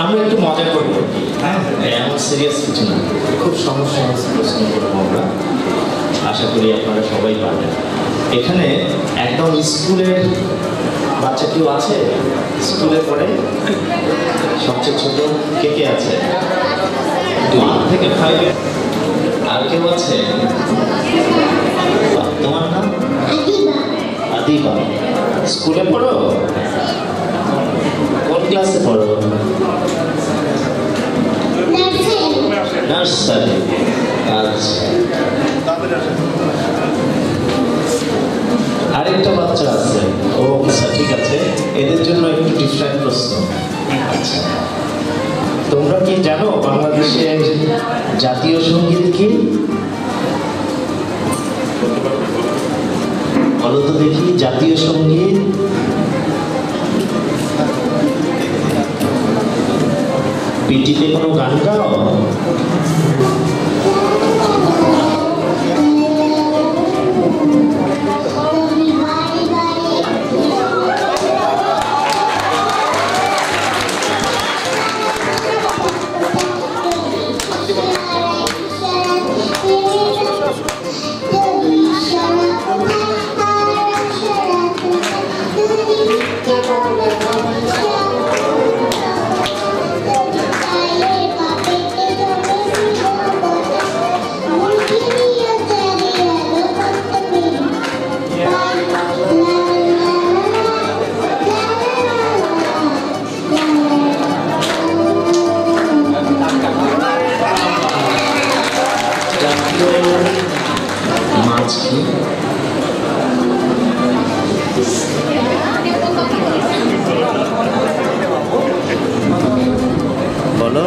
আমরা একটু মজা করব, হ্যাঁ, এমন সিরিয়াস কিছু না, খুব সমস্যা প্রশ্ন করবো আমরা, আশা করি আপনারা সবাই পারবেন। এখানে একদম স্কুলের বাচ্চা কেউ আছে? স্কুলে পড়ে সবচেয়ে ছোট কে কে আছে? 1 থেকে 5। আর কেউ আছে? তোমার নাম? আদিবা। স্কুলে পড়ো? কোন ক্লাসে পড়ো? নার্সারি। আচ্ছা, আরেকটা বাচ্চা আছে। ও আচ্ছা, ঠিক আছে, এদের জন্য একটু ডিফারেন্ট প্রশ্ন। আচ্ছা, তোমরা কি জানো বাংলাদেশের জাতীয় সঙ্গীত কি? বলো তো দেখি, জাতীয় সঙ্গীত। পিটিতে কোনো গান গাও? বলো।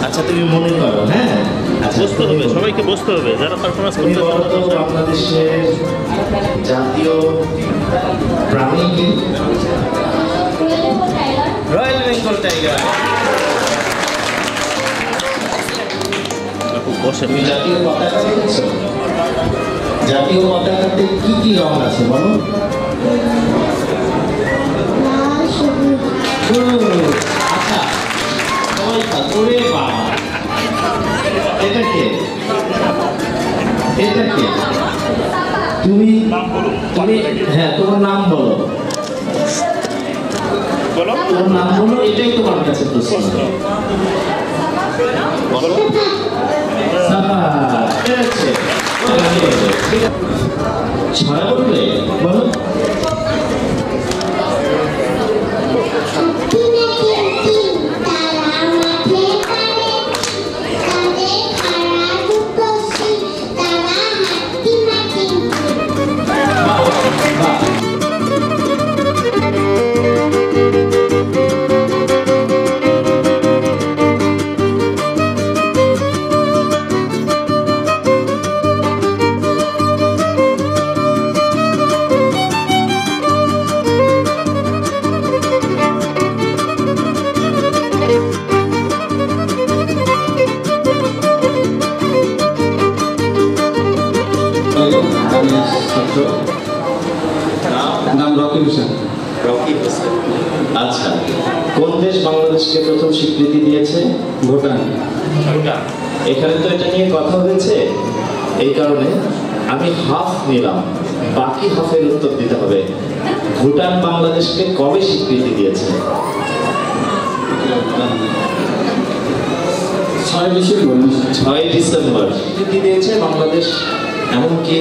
আচ্ছা, তুমি মনে করো। হ্যাঁ, বসতে হবে, সবাইকে বসতে হবে যারা পারফরমেন্স করতে বলো তো বাংলাদেশের জাতীয় প্রাণী কি? Royal Bengal tiger. বসে। তুমি জাতীয় পতাকা দেখেছো? জাতীয় পতাকাতে কি কি রং আছে বলো? আচ্ছা, সবাই করে বাবা, এটা কে? এটা কে? তুমি হ্যাঁ, তোমার নাম বলো। তোমার নাম বলো, এটাই তোমার কাছে প্রশ্ন। বলো। ছয় বলবে, বলো। নাম রকি হোসেন। রকি হোসেন। আচ্ছা, কোন দেশ বাংলাদেশকে প্রথম স্বীকৃতি দিয়েছে? ভুটান। এখানে তো এটা নিয়ে কথা হয়েছে, এই কারণে আমি হাফ নিলাম, বাকি হাফের উত্তর দিতে হবে। ভুটান বাংলাদেশকে কবে স্বীকৃতি দিয়েছে? 6 ডিসেম্বর। 6 ডিসেম্বর স্বীকৃতি দিয়েছে বাংলাদেশ। এমনকি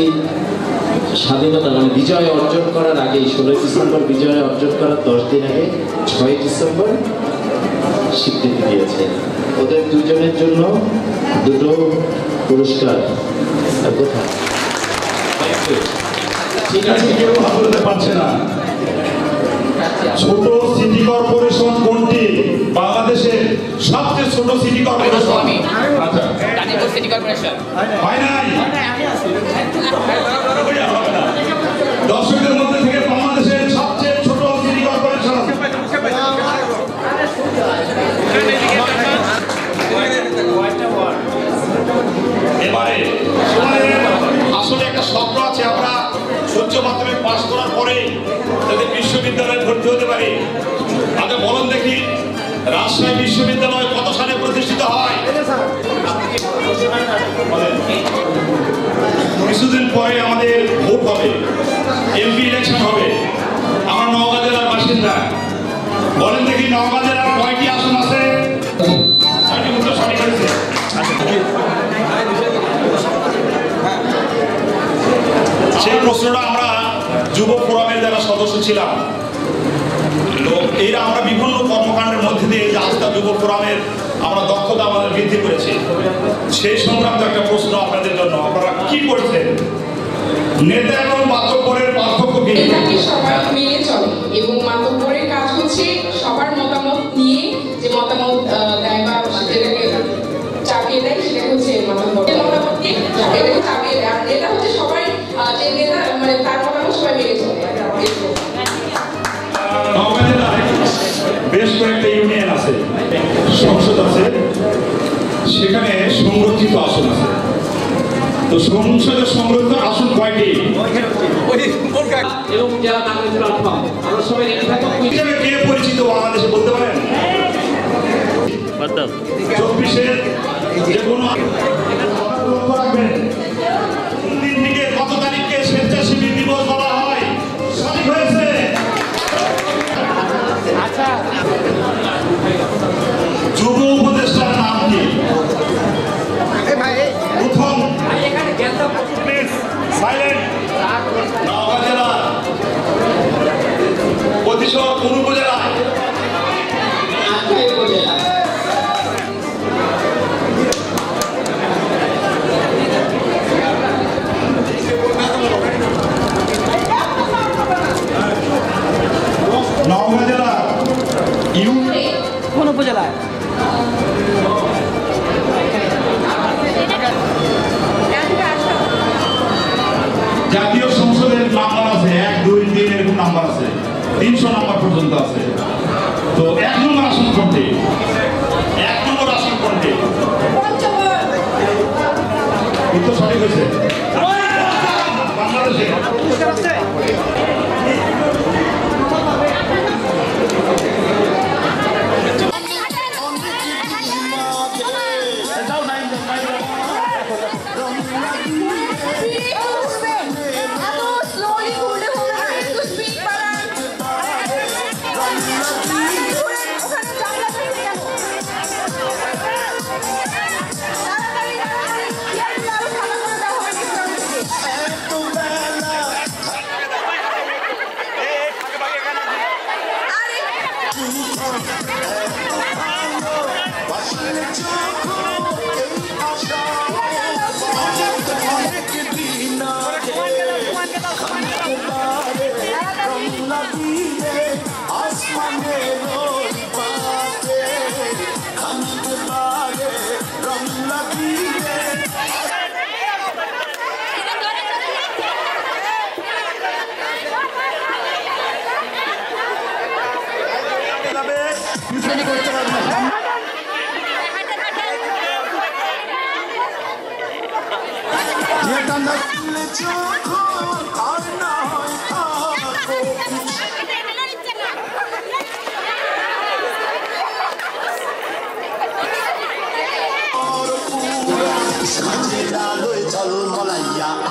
স্বাধীনতা মানে বিজয় অর্জন করার আগে, 16 ডিসেম্বর বিজয় অর্জন করার 10 দিন আগে 6 ডিসেম্বর স্বীকৃতি দিয়েছে। ওদের দুজনের জন্য দুটো পুরস্কার। ঠিক আছে, কেউ বলতে পারছে না। ছোট সিটি কর্পোরেশন কোনটি? বাংলাদেশের সবচেয়ে ছোট সিটি কর্পোরেশন। আচ্ছা, গাজীপুর সিটি কর্পোরেশন। হয় নাই? দর্শকদের মধ্যে থেকে বাংলাদেশের সবচেয়ে ছোট সিটি কর্পোরেশন। এবারে আসলে একটা স্বপ্ন আছে, আমরা উচ্চ মাধ্যমিক পাশ করার পরে যদি বিশ্ববিদ্যালয়ে ভর্তি হতে পারি। আগে বলুন রাজশাহী বিশ্ববিদ্যালয় কত সালে প্রতিষ্ঠিত হয়? কিছুদিন পরে আমাদের ভোট হবে, এমপি ইলেকশন হবে। আমার নওগাঁ জেলার বাসিন্দা, বলেন দেখি নওগাঁ জেলার কয়টি আসন আছে? সঠিক হয়েছে। সেই প্রশ্নটা আমরা যুব ফোরামের যারা সদস্য ছিলাম, এরা আমরা বিভিন্ন কর্মকাণ্ডের মধ্যে দিয়ে যে আস্থা যুব ফোরামের আমরা দক্ষতা আমাদের বৃদ্ধি করেছি। সেই সংক্রান্ত একটা প্রশ্ন আপনাদের জন্য, আপনারা কি করছেন? নেতা এবং মাতব্বরের পার্থক্য কি? নেতাকে সবাই মেনে চলে এবং মাতব্বরের কাজ হচ্ছে সবার মতামত নিয়ে যে মতামত দেয় বা যেটাকে চাপিয়ে দেয় সেটা হচ্ছে মাতব্বরের মতামত নিয়ে এটাকে চাপিয়ে দেয়। আর নেতা হচ্ছে সবাই যে নেতা মানে তার মতামত সবাই মেনে চলে। নওগাঁ জেলায় বেশ কয়েকটা ইউনিয়ন আছে, সংসদ আছে, সেখানে সংরক্ষিত আসন আছে। তো সংসদের সংরক্ষিত আসন কয়টি? হিসেবে কে পরিচিত বাংলাদেশে বলতে পারেন? 24-এর যে কোনো দিনটিকে কত তারিখকে স্বেচ্ছাসেবী দিবস বলা হয়? সঠিক হয়েছে। যুব উপদেষ্টার নাম কি? প্রথম নওগাঁ জেলার প্রতিশোধ কোন উপজেলায়? নওগাঁ জেলার কোন উপজেলায়? জাতীয় সংসদের নাম্বার আছে 1, 2, 3 এরকম নাম্বার আছে, 300 নাম্বার পর্যন্ত আছে। তো 1 নম্বর আসন কোনটি? 1 নম্বর আসন কোনটি? উত্তর সঠিক হয়েছে। বাংলাদেশে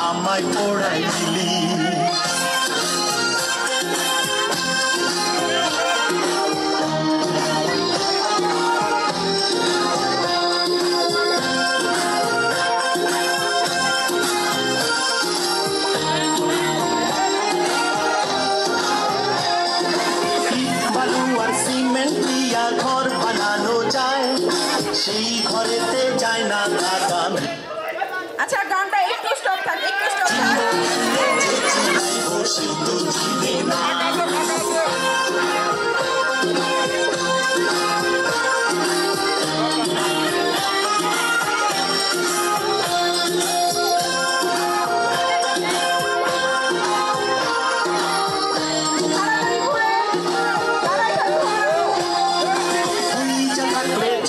আমায় পড়াই দিলি বালু আর সিমেন্ট দিয়া ঘর বানানো যায়, সেই ঘরেতে যায় না থাকা। আচ্ছা গানটা একটু স্টপ থাক, একটু স্টপ থাক।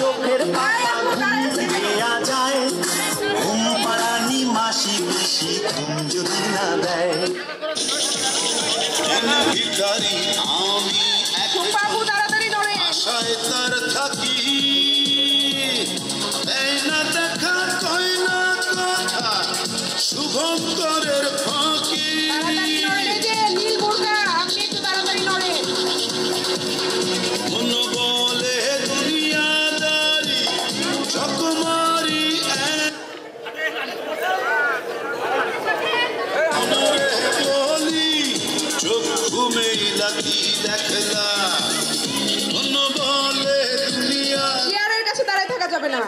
চোখের পাতা দেয়া যায়, ঘুম পাড়ানি মাসি বেশি ঘুম যদি না দেয়। ভিখারি আমি বাবু তাড়াতাড়ি ধরে আশায় তার থাকি এই না দেখা কই না কথা শুভঙ্করের ফাঁকি মন বলে দুনিয়াদারি চকমারি বলি চোখ ঘুমেইলা কি দেখলা মন বলে দুনিয়া চেয়ারের কাছে দাঁড়ায় থাকা যাবে না।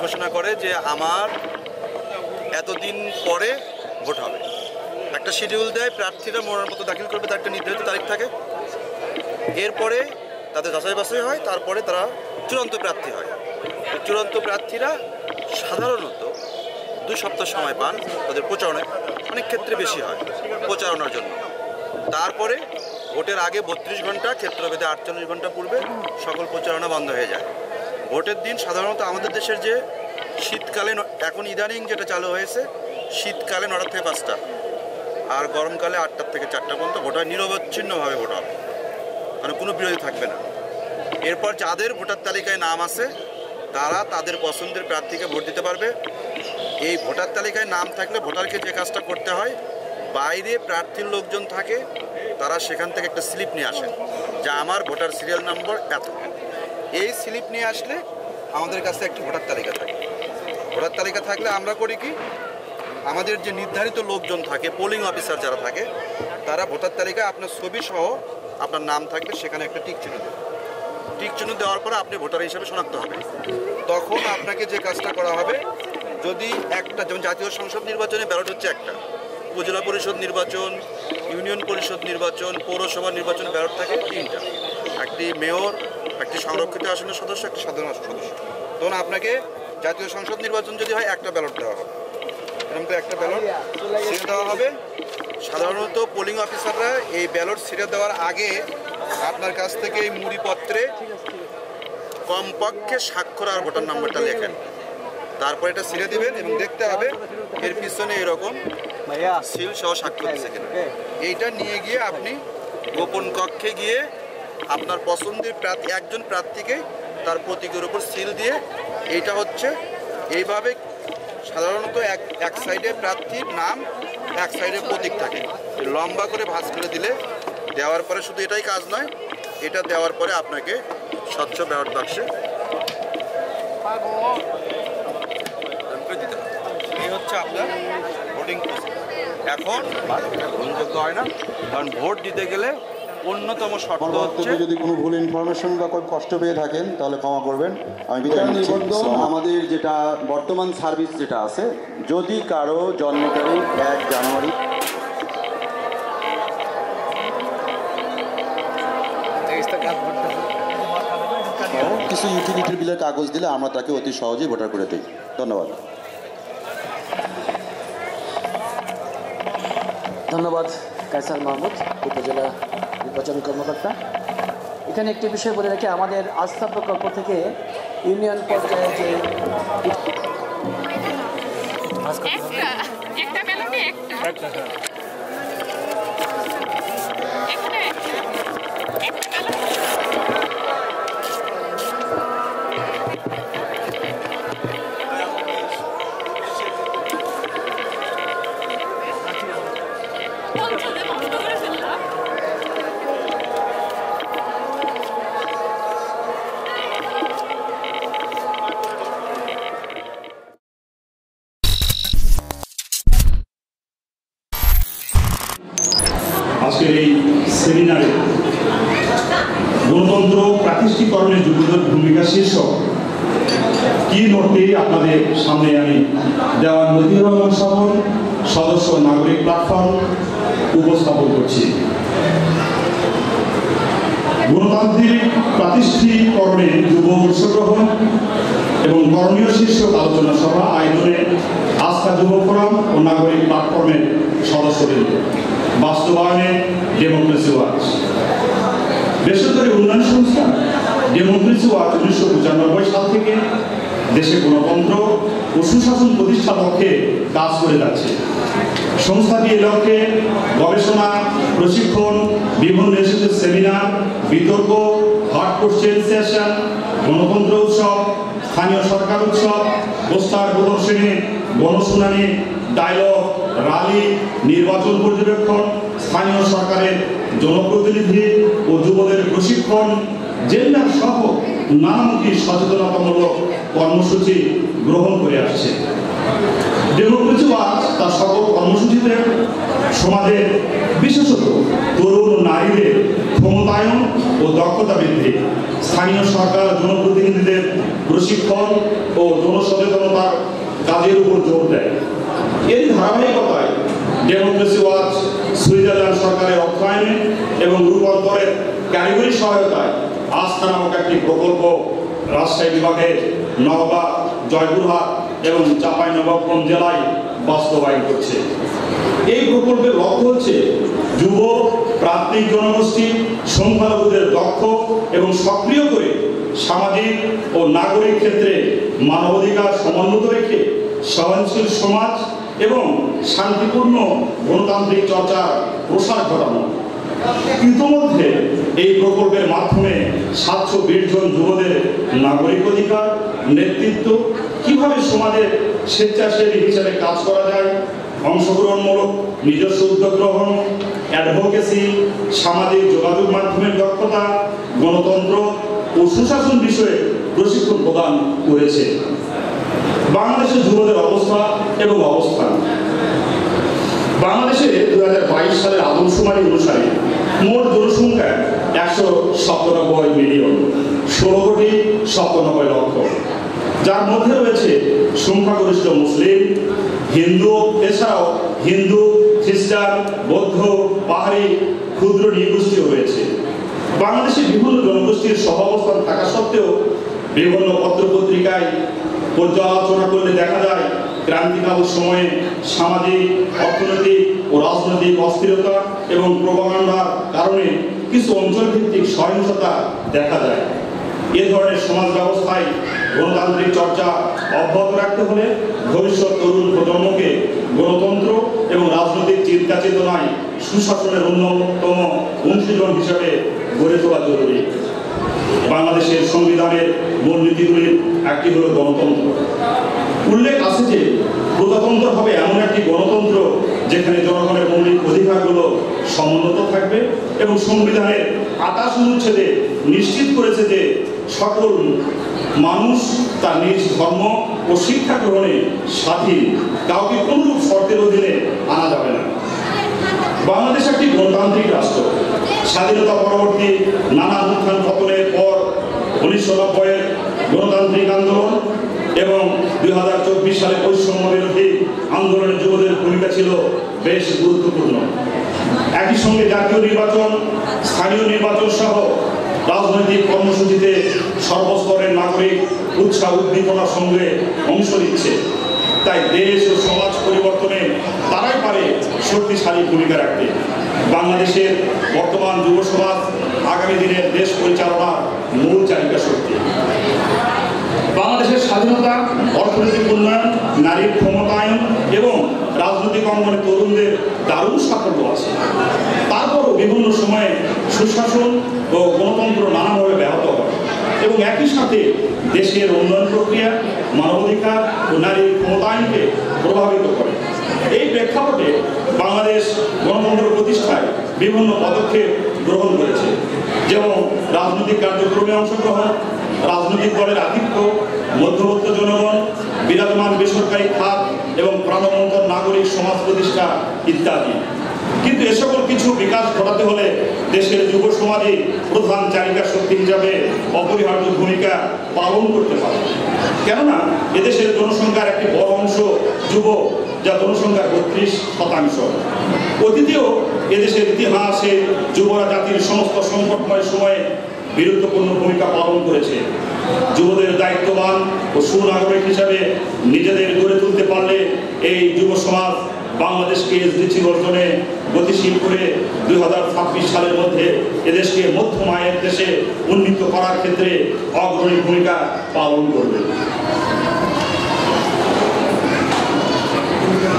ঘোষণা করে যে আমার এতদিন পরে ভোট হবে, একটা শিডিউল দেয়, প্রার্থীরা মনোনয়নপত্র দাখিল করবে, তার একটা নির্ধারিত তারিখ থাকে, এরপরে তাদের যাচাই বাছাই হয়, তারপরে তারা চূড়ান্ত প্রার্থী হয়। চূড়ান্ত প্রার্থীরা সাধারণত 2 সপ্তাহ সময় পান তাদের প্রচারণায়, অনেক ক্ষেত্রে বেশি হয় প্রচারণার জন্য। তারপরে ভোটের আগে 32 ঘন্টা, ক্ষেত্রভেদে 48 ঘন্টা পূর্বে সকল প্রচারণা বন্ধ হয়ে যায়। ভোটের দিন সাধারণত আমাদের দেশের যে শীতকালে, এখন ইদানিং যেটা চালু হয়েছে, শীতকালে 9টা থেকে 5টা, আর গরমকালে 8টা থেকে 4টা পর্যন্ত ভোট হয়। নিরবচ্ছিন্নভাবে ভোট হবে, মানে কোনো বিরোধী থাকবে না। এরপর যাদের ভোটার তালিকায় নাম আছে তারা তাদের পছন্দের প্রার্থীকে ভোট দিতে পারবে। এই ভোটার তালিকায় নাম থাকলে ভোটারকে যে কাজটা করতে হয়, বাইরে প্রার্থীর লোকজন থাকে, তারা সেখান থেকে একটা স্লিপ নিয়ে আসেন যে আমার ভোটার সিরিয়াল নম্বর এত। এই স্লিপ নিয়ে আসলে আমাদের কাছে একটি ভোটার তালিকা থাকে। ভোটার তালিকা থাকলে আমরা করি কি, আমাদের যে নির্ধারিত লোকজন থাকে, পোলিং অফিসার যারা থাকে, তারা ভোটার তালিকায় আপনার ছবি সহ আপনার নাম থাকলে সেখানে একটা টিক চিহ্ন দেবে। টিক চিহ্ন দেওয়ার পরে আপনি ভোটার হিসেবে শনাক্ত হবে। তখন আপনাকে যে কাজটা করা হবে, যদি একটা, যেমন জাতীয় সংসদ নির্বাচনে ব্যালট হচ্ছে একটা, উপজেলা পরিষদ নির্বাচন, ইউনিয়ন পরিষদ নির্বাচন, পৌরসভা নির্বাচন ব্যালট থাকে 3টা, একটি মেয়র, একটি সংরক্ষিত আসনের সদস্য, একটি সাধারণ আসন সদস্য। তখন আপনাকে জাতীয় সংসদ নির্বাচন যদি হয় একটা ব্যালট দেওয়া হবে, এরকম করে একটা ব্যালট ছিঁড়ে দেওয়া হবে। সাধারণত পোলিং অফিসাররা এই ব্যালট ছিঁড়ে দেওয়ার আগে আপনার কাছ থেকে এই মুড়িপত্রে কমপক্ষে স্বাক্ষর আর ভোটার নাম্বারটা লেখেন, তারপর এটা ছিঁড়ে দিবেন এবং দেখতে হবে এর পিছনে এরকম সিল সহ স্বাক্ষর দিচ্ছে কিনা। এইটা নিয়ে গিয়ে আপনি গোপন কক্ষে গিয়ে আপনার পছন্দের প্রার্থী, একজন প্রার্থীকে তার প্রতীকের উপর সিল দিয়ে, এইটা হচ্ছে এইভাবে সাধারণত এক সাইডে প্রার্থীর নাম, এক সাইডে প্রতীক থাকে, লম্বা করে ভাঁজ করে দিলে, দেওয়ার পরে শুধু এটাই কাজ নয়, এটা দেওয়ার পরে আপনাকে স্বচ্ছ ব্যালট বাক্সে দিতে হবে। এই হচ্ছে আপনার ভোটিং প্রসেস। এখন গ্রহণযোগ্য হয় না, কারণ ভোট দিতে গেলে অন্যতম শর্ত হচ্ছে, যদি কোনো ভুল ইনফরমেশন বা কোনো কষ্ট পেয়ে থাকেন তাহলে ক্ষমা করবেন। আমি বিদায় নিচ্ছি। আমাদের যেটা বর্তমান সার্ভিস যেটা আছে, যদি কারো জন্ম তারিখ 1 জানুয়ারি কিছু ইউটিলিটি বিলের কাগজ দিলে আমরা তাকে অতি সহজেই ভোটার করে দিই। ধন্যবাদ। ধন্যবাদ কায়সার মাহমুদ, উপজেলা নির্বাচন কর্মকর্তা। এখানে একটি বিষয় বলে রাখি, আমাদের আস্থা প্রকল্প থেকে ইউনিয়ন পর্যায়ে যে আজকের এই সেমিনারে গণতন্ত্র প্রাতিষ্ঠিকরণের যুবদের ভূমিকা শীর্ষক কি নোটটি আপনাদের সামনে আমি দেওয়ান মতিউর রহমান সাধন, সদস্য নাগরিক প্ল্যাটফর্ম, উপস্থাপন করছি। গণতান্ত্রিক প্রাতিষ্ঠিকরণে যুব অংশগ্রহণ এবং করণীয় শীর্ষক আলোচনা সভা আয়োজনে আস্থা যুব ফোরাম ও নাগরিক প্ল্যাটফর্মের সদস্যবৃন্দ, বাস্তবায়নে ডেমোক্রেসি ওয়াচ। বেসরকারি উন্নয়ন সংস্থা ডেমোক্রেসি ওয়াচ 1995 সাল থেকে দেশে গণতন্ত্র ও সুশাসন প্রতিষ্ঠার লক্ষ্যে কাজ করে যাচ্ছে। সংস্থাটি এই লক্ষ্যে গবেষণা, প্রশিক্ষণ, বিভিন্ন ইনস্টিটিউট সেমিনার, বিতর্ক, হার্ড কোশ্চেন সেশন, গণতন্ত্র উৎসব, স্থানীয় সরকার উৎসব, পোস্টার প্রদর্শনী, গণশুনানি, ডায়লগ, র্যালি, নির্বাচন পর্যবেক্ষণ, স্থানীয় সরকারের জনপ্রতিনিধি ও যুবদের প্রশিক্ষণ, জেন্ডার সহ নানামুখী সচেতনতামূলক কর্মসূচি গ্রহণ করে আসছে। ডেমোক্রেসি ওয়াচ তার সকল কর্মসূচিতে সমাজের বিশেষত তরুণ ও নারীদের ক্ষমতায়ন ও দক্ষতা বৃদ্ধি, স্থানীয় সরকার জনপ্রতিনিধিদের প্রশিক্ষণ ও জনসচেতনতার কাজের উপর জোর দেয়। এর ধারাবাহিকতায় ডেমোক্রেসি ওয়াচ সুইজারল্যান্ড সরকারের অর্থায়নে এবং রূপান্তরের কারিগরি সহায়তায় আস্থা নামক একটি প্রকল্প রাজশাহী বিভাগের নওগাঁ, জয়পুরহাট এবং চাঁপাইনবাবগঞ্জ জেলায় বাস্তবায়ন করছে। এই প্রকল্পের লক্ষ্য হচ্ছে যুব প্রান্তিক জনগোষ্ঠী সংখ্যালঘুদের দক্ষ এবং সক্রিয় করে সামাজিক ও নাগরিক ক্ষেত্রে মানবাধিকার সমুন্নত রেখে সহনশীল সমাজ এবং শান্তিপূর্ণ গণতান্ত্রিক চর্চার প্রসার ঘটানো। ইতিমধ্যে এই প্রকল্পের মাধ্যমে 720 জন যুবদের নাগরিক অধিকার, নেতৃত্ব, কিভাবে সমাজের স্বেচ্ছাসেবী হিসেবে কাজ করা যায়, অংশগ্রহণমূলক নিজস্ব উদ্যোগ গ্রহণ, অ্যাডভোকেসি, সামাজিক যোগাযোগ মাধ্যমের দক্ষতা, গণতন্ত্র ও সুশাসন বিষয়ে প্রশিক্ষণ প্রদান করেছে। বাংলাদেশের যুবদের অবস্থা এবং অবস্থান। বাংলাদেশে 2022 সালের আদমশুমারি অনুসারে মোট জনসংখ্যা 197 মিলিয়ন, 16,97 লক্ষ, যার মধ্যে রয়েছে সংখ্যাগরিষ্ঠ মুসলিম, হিন্দু, এছাড়াও হিন্দু, খ্রিস্টান, বৌদ্ধ, পাহাড়ি, ক্ষুদ্র নৃগোষ্ঠীও রয়েছে। বাংলাদেশে বিভিন্ন জনগোষ্ঠীর সহাবস্থান থাকা সত্ত্বেও বিভিন্ন পত্রপত্রিকায় পর্যালোচনা করলে দেখা যায় ক্রান্তিকাল সময়ে সামাজিক, অর্থনৈতিক ও রাজনৈতিক অস্থিরতা এবং প্রোপাগান্ডার কারণে কিছু অঞ্চলভিত্তিক সহিংসতা দেখা যায়। এ ধরনের সমাজ ব্যবস্থায় গণতান্ত্রিক চর্চা অব্যাহত রাখতে হলে ভবিষ্যৎ তরুণ প্রজন্মকে গণতন্ত্র এবং রাজনৈতিক চিন্তা চেতনায় সুশাসনের অন্যতম অংশীজন হিসেবে গড়ে তোলা জরুরি। বাংলাদেশের সংবিধানের মূলনীতিগুলির একটি হল গণতন্ত্র। উল্লেখ আছে যে প্রজাতন্ত্র হবে এমন একটি গণতন্ত্র যেখানে জনগণের মৌলিক অধিকারগুলো সমুন্নত থাকবে এবং সংবিধানের 28 অনুচ্ছেদে নিশ্চিত করেছে যে সকল মানুষ তার নিজ ধর্ম ও শিক্ষা গ্রহণে স্বাধীন, কাউকে কোনরূপ শর্তের অধীনে আনা যাবে না। বাংলাদেশ একটি গণতান্ত্রিক রাষ্ট্র। স্বাধীনতা পরবর্তী নানা উত্থান পতনের পর 1990-এর গণতান্ত্রিক আন্দোলন এবং 2024 সালে বৈষম্য বিরোধী আন্দোলনের যুবদের ভূমিকা ছিল বেশ গুরুত্বপূর্ণ। একই সঙ্গে জাতীয় নির্বাচন, স্থানীয় নির্বাচন সহ রাজনৈতিক কর্মসূচিতে সর্বস্তরের নাগরিক উৎসাহ উদ্দীপনার সঙ্গে অংশ নিচ্ছে। তাই দেশ ও সমাজ পরিবর্তনে তারাই পারে শক্তিশালী ভূমিকা রাখতে। বাংলাদেশের বর্তমান যুব সমাজ আগামী দিনের দেশ পরিচালনার মূল চালিকা শক্তি। বাংলাদেশের স্বাধীনতা, অর্থনৈতিক উন্নয়ন, নারীর ক্ষমতায়ন এবং রাজনৈতিক অঙ্গনে তরুণদের দারুণ সাফল্য আছে। তারপরও বিভিন্ন সময়ে সুশাসন ও গণতন্ত্র নানাভাবে ব্যাহত হয় এবং একই সাথে দেশের উন্নয়ন প্রক্রিয়া, মানবাধিকার ও নারীর ক্ষমতায়নকে প্রভাবিত করে। এই প্রেক্ষাপটে বাংলাদেশ গণতন্ত্র প্রতিষ্ঠায় বিভিন্ন পদক্ষেপ গ্রহণ করেছে, যেমন রাজনৈতিক কার্যক্রমে অংশগ্রহণ, রাজনৈতিক দলের আধিক্য, মধ্যবিত্ত জনগণ, বিরাজমান বেসরকারি খাত এবং প্রাণবন্ত নাগরিক সমাজ প্রতিষ্ঠা ইত্যাদি। কিন্তু এ সকল কিছু বিকাশ ঘটাতে হলে দেশের যুব সমাজে প্রধান চালিকা শক্তি হিসাবে অপরিহার্য ভূমিকা পালন করতে পারে। কেননা এদেশের জনসংখ্যার একটি বড় অংশ যুব, যা জনসংখ্যার 32%। অতীতেও এদেশের ইতিহাসে যুবরা জাতির সমস্ত সংকটময় সময়ে গুরুত্বপূর্ণ ভূমিকা পালন করেছে। যুবদের দায়িত্ববান ও সুনাগরিক হিসাবে নিজেদের গড়ে তুলতে পারলে এই যুব সমাজ বাংলাদেশকে এসডিজি অর্জনে গতিশীল করে 2026 সালের মধ্যে এদেশকে মধ্যম আয়ের দেশে উন্নীত করার ক্ষেত্রে অগ্রণী ভূমিকা পালন করবে।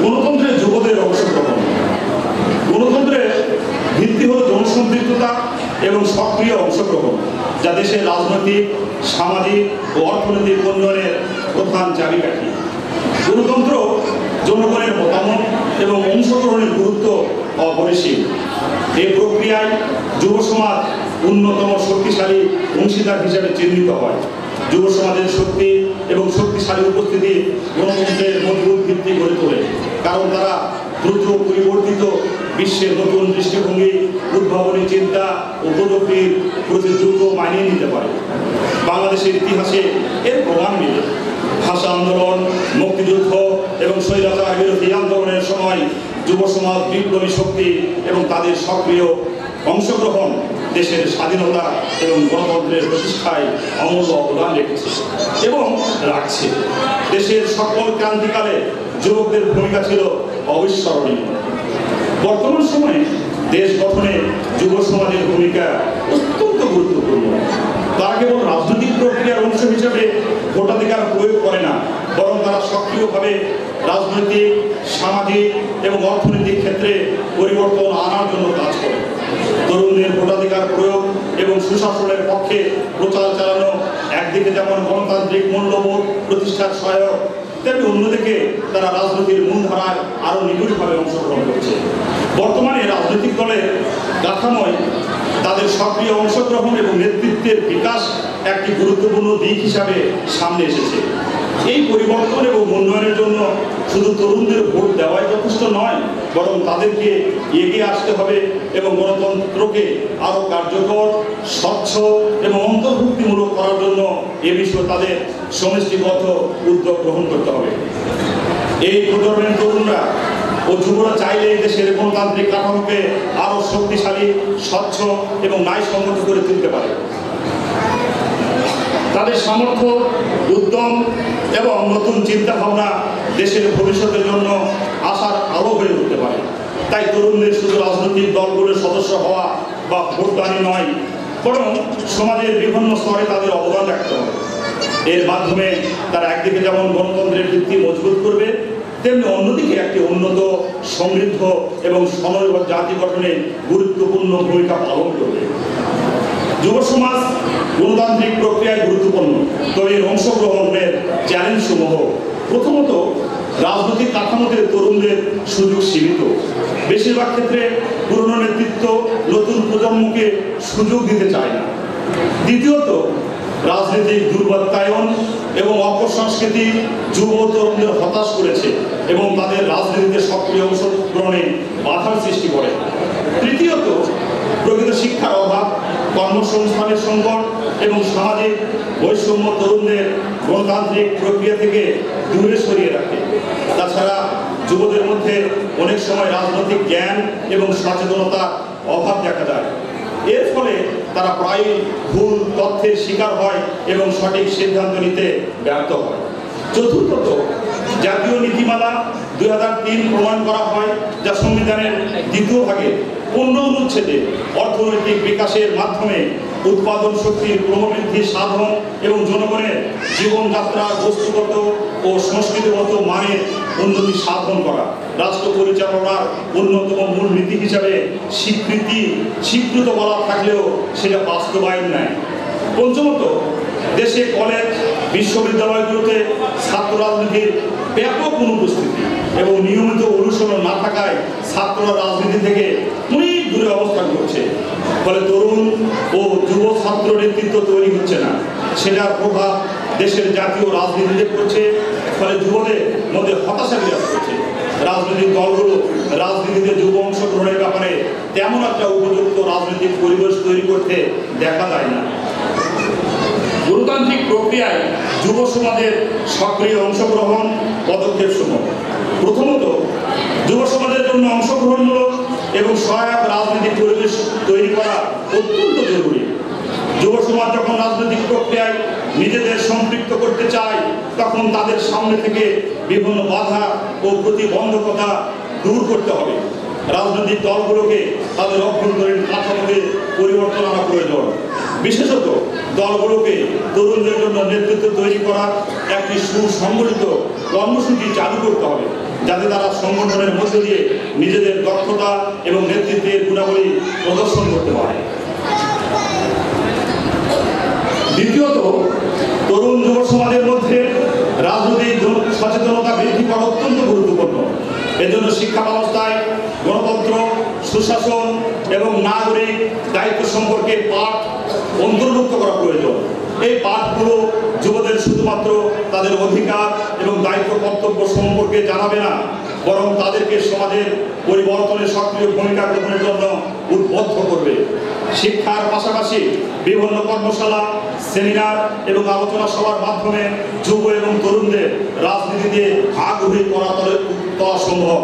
গণতন্ত্রে যুবদের অংশগ্রহণ। গণতন্ত্রের ভিত্তি হল জনসম্পৃক্ততা এবং সক্রিয় অংশগ্রহণ, যা দেশের রাজনৈতিক, সামাজিক ও অর্থনৈতিক উন্নয়নের প্রধান চাবিকাঠি। গণতন্ত্র জনগণের মতামত এবং অংশগ্রহণের গুরুত্ব অপরিসীম। এই প্রক্রিয়ায় যুব সমাজ অন্যতম শক্তিশালী অংশীদার হিসেবে চিহ্নিত হয়। যুব সমাজের শক্তি এবং শক্তিশালী উপস্থিতি গণতন্ত্রের মজবুত ভিত্তি গড়ে তোলে, কারণ তারা দ্রুত পরিবর্তিত বিশ্বের নতুন দৃষ্টিভঙ্গি, উদ্ভাবনী চিন্তা ও প্রযুক্তির প্রতি দ্রুত মানিয়ে নিতে পারে। বাংলাদেশের ইতিহাসে এর প্রমাণ মিলে। ভাষা আন্দোলন, মুক্তিযুদ্ধ এবং স্বৈরাচার বিরোধী আন্দোলনের সময় যুব সমাজ বিপ্লবী শক্তি এবং তাদের সক্রিয় অংশগ্রহণ দেশের স্বাধীনতা এবং গণতন্ত্রের প্রতিষ্ঠায় অমূল্য অবদান রেখেছে এবং রাখছে। দেশের সকল ক্রান্তিকালে যুবকদের ভূমিকা ছিল অবিস্মরণীয়। বর্তমান সময়ে দেশ গঠনে যুব সমাজের ভূমিকা অত্যন্ত গুরুত্বপূর্ণ। তারা কেবল রাজনৈতিক প্রক্রিয়ার অংশ হিসেবে ভোটাধিকার প্রয়োগ করে না, বরং তারা সক্রিয়ভাবে রাজনৈতিক, সামাজিক এবং অর্থনৈতিক ক্ষেত্রে পরিবর্তন আনার জন্য কাজ করে। তরুণদের ভোটাধিকার প্রয়োগ এবং সুশাসনের পক্ষে প্রচার চালানো একদিকে যেমন গণতান্ত্রিক মূল্যবোধ প্রতিষ্ঠার সহায়ক, তেমনি অন্যদিকে তারা রাজনীতির মূলধারায় আরও নিবিড়ভাবে অংশগ্রহণ করছে। বর্তমানে রাজনৈতিক দলের কাঠামোয় তাদের সক্রিয় অংশগ্রহণ এবং নেতৃত্বের বিকাশ একটি গুরুত্বপূর্ণ দিক হিসাবে সামনে এসেছে। এই পরিবর্তন এবং উন্নয়নের জন্য শুধু তরুণদের ভোট দেওয়াই যথেষ্ট নয়, বরং তাদেরকে এগিয়ে আসতে হবে এবং গণতন্ত্রকে আরও কার্যকর, স্বচ্ছ এবং অন্তর্ভুক্তিমূলক করার জন্য এ বিষয়ে তাদের সমষ্টিগত উদ্যোগ গ্রহণ করতে হবে। এই প্রজন্মের তরুণরা ও যুবরা চাইলে দেশের গণতান্ত্রিক কাঠামোকে আরও শক্তিশালী, স্বচ্ছ এবং ন্যায়সঙ্গত করে তুলতে পারে। তাদের সামর্থ্য, উদ্যম এবং নতুন চিন্তাভাবনা দেশের ভবিষ্যতের জন্য আশার আলো হয়ে উঠতে পারে। তাই তরুণদের শুধু রাজনৈতিক দলগুলোর সদস্য হওয়া বা ভোটদানি নয়, বরং সমাজের বিভিন্ন স্তরে তাদের অবদান রাখতে হবে। এর মাধ্যমে তারা একদিকে যেমন গণতন্ত্রের ভিত্তি মজবুত করবে, তেমনি অন্যদিকে একটি উন্নত, সমৃদ্ধ এবং স্বনির্ভর জাতি গঠনে গুরুত্বপূর্ণ ভূমিকা পালন করবে। যুব সমাজ গণতান্ত্রিক প্রক্রিয়ায় গুরুত্বপূর্ণ, তবে এর অংশগ্রহণের চ্যালেঞ্জসমূহ। প্রথমত, রাজনৈতিক কাঠামোতে তরুণদের সুযোগ সীমিত। বেশিরভাগ ক্ষেত্রে পুরনো নেতৃত্ব নতুন প্রজন্মকে সুযোগ দিতে চায় না। দ্বিতীয়ত, রাজনৈতিক দুর্বৃত্তায়ন এবং অপসংস্কৃতি যুব তরুণদের হতাশ করেছে এবং তাদের রাজনীতিতে সক্রিয় অংশগ্রহণে বাধার সৃষ্টি করে। তৃতীয়ত, প্রকৃত শিক্ষার অভাব, কর্মসংস্থানের সংকট এবং সামাজিক বৈষম্য তরুণদের গণতান্ত্রিক প্রক্রিয়া থেকে দূরে সরিয়ে রাখে। তাছাড়া যুবদের মধ্যে অনেক সময় রাজনৈতিক জ্ঞান এবং সচেতনতার অভাব দেখা যায়। এর ফলে তারা প্রায়ই ভুল তথ্যের শিকার হয় এবং সঠিক সিদ্ধান্ত নিতে ব্যর্থ হয়। চতুর্থত, জাতীয় নীতিমালা 2003 প্রণয়ন করা হয়, যা সংবিধানের দ্বিতীয় ভাগে 15 অনুচ্ছেদে অর্থনৈতিক বিকাশের মাধ্যমে উৎপাদন শক্তির ক্রমবৃদ্ধি সাধন এবং জনগণের জীবনযাত্রার বস্তুগত ও সংস্কৃতিগত মানের উন্নতি সাধন করা রাষ্ট্র পরিচালনার অন্যতম মূল নীতি হিসাবে স্বীকৃত বলা থাকলেও সেটা বাস্তবায়ন নেয়। পঞ্চমত, দেশে কলেজ, বিশ্ববিদ্যালয়গুলোতে ছাত্র রাজনীতির ব্যাপক অনুপস্থিতি এবং নিয়মিত অনুসরণ না থাকায় ছাত্ররা রাজনীতি থেকে অনেক দূরে অবস্থান করছে। ফলে তরুণ ও যুব ছাত্র নেতৃত্ব তৈরি হচ্ছে না। সেটার প্রভাব দেশের জাতীয় রাজনীতিতে পড়ছে। ফলে যুবদের মধ্যে হতাশা বিরাজ করছে। রাজনৈতিক দলগুলো রাজনীতিতে যুব অংশগ্রহণের ব্যাপারে তেমন একটা উপযুক্ত রাজনৈতিক পরিবেশ তৈরি করতে দেখা যায় না। গণতান্ত্রিক প্রক্রিয়ায় যুব সমাজের সক্রিয় অংশগ্রহণ পদক্ষেপ সমূহ। প্রথমত, যুব সমাজের জন্য অংশগ্রহণমূলক এবং সহায়ক রাজনৈতিক পরিবেশ তৈরি করা অত্যন্ত জরুরি। যুব সমাজ যখন রাজনৈতিক প্রক্রিয়ায় নিজেদের সম্পৃক্ত করতে চায়, তখন তাদের সামনে থেকে বিভিন্ন বাধা ও প্রতিবন্ধকতা দূর করতে হবে। রাজনৈতিক দলগুলোকে তাদের অভ্যন্তরীণ কাঠামোতে পরিবর্তন আনা প্রয়োজন। বিশেষত দলগুলোকে তরুণদের জন্য নেতৃত্ব তৈরি করার একটি সুসংগঠিত কর্মসূচি চালু করতে হবে, যাতে তারা সংগঠনের মধ্য দিয়ে নিজেদের দক্ষতা এবং নেতৃত্বের গুণাবলী প্রদর্শন করতে পারে। দ্বিতীয়ত, তরুণ যুব সমাজের মধ্যে রাজনৈতিক সচেতনতা বৃদ্ধি করা অত্যন্ত গুরুত্বপূর্ণ। এজন্য শিক্ষা ব্যবস্থায় গণতন্ত্র, সুশাসন এবং নাগরিক দায়িত্ব সম্পর্কে পাঠ অন্তর্ভুক্ত করা প্রয়োজন। এই পাঠগুলো যুবদের শুধুমাত্র তাদের অধিকার এবং দায়িত্ব কর্তব্য সম্পর্কে জানাবে না, বরং তাদেরকে সমাজের পরিবর্তনে সক্রিয় ভূমিকা গ্রহণের জন্য উদ্বুদ্ধ করবে। শিক্ষার পাশাপাশি বিভিন্ন কর্মশালা, সেমিনার এবং আলোচনা সভার মাধ্যমে যুব এবং তরুণদের রাজনীতিতে আগ্রহী করা সম্ভব।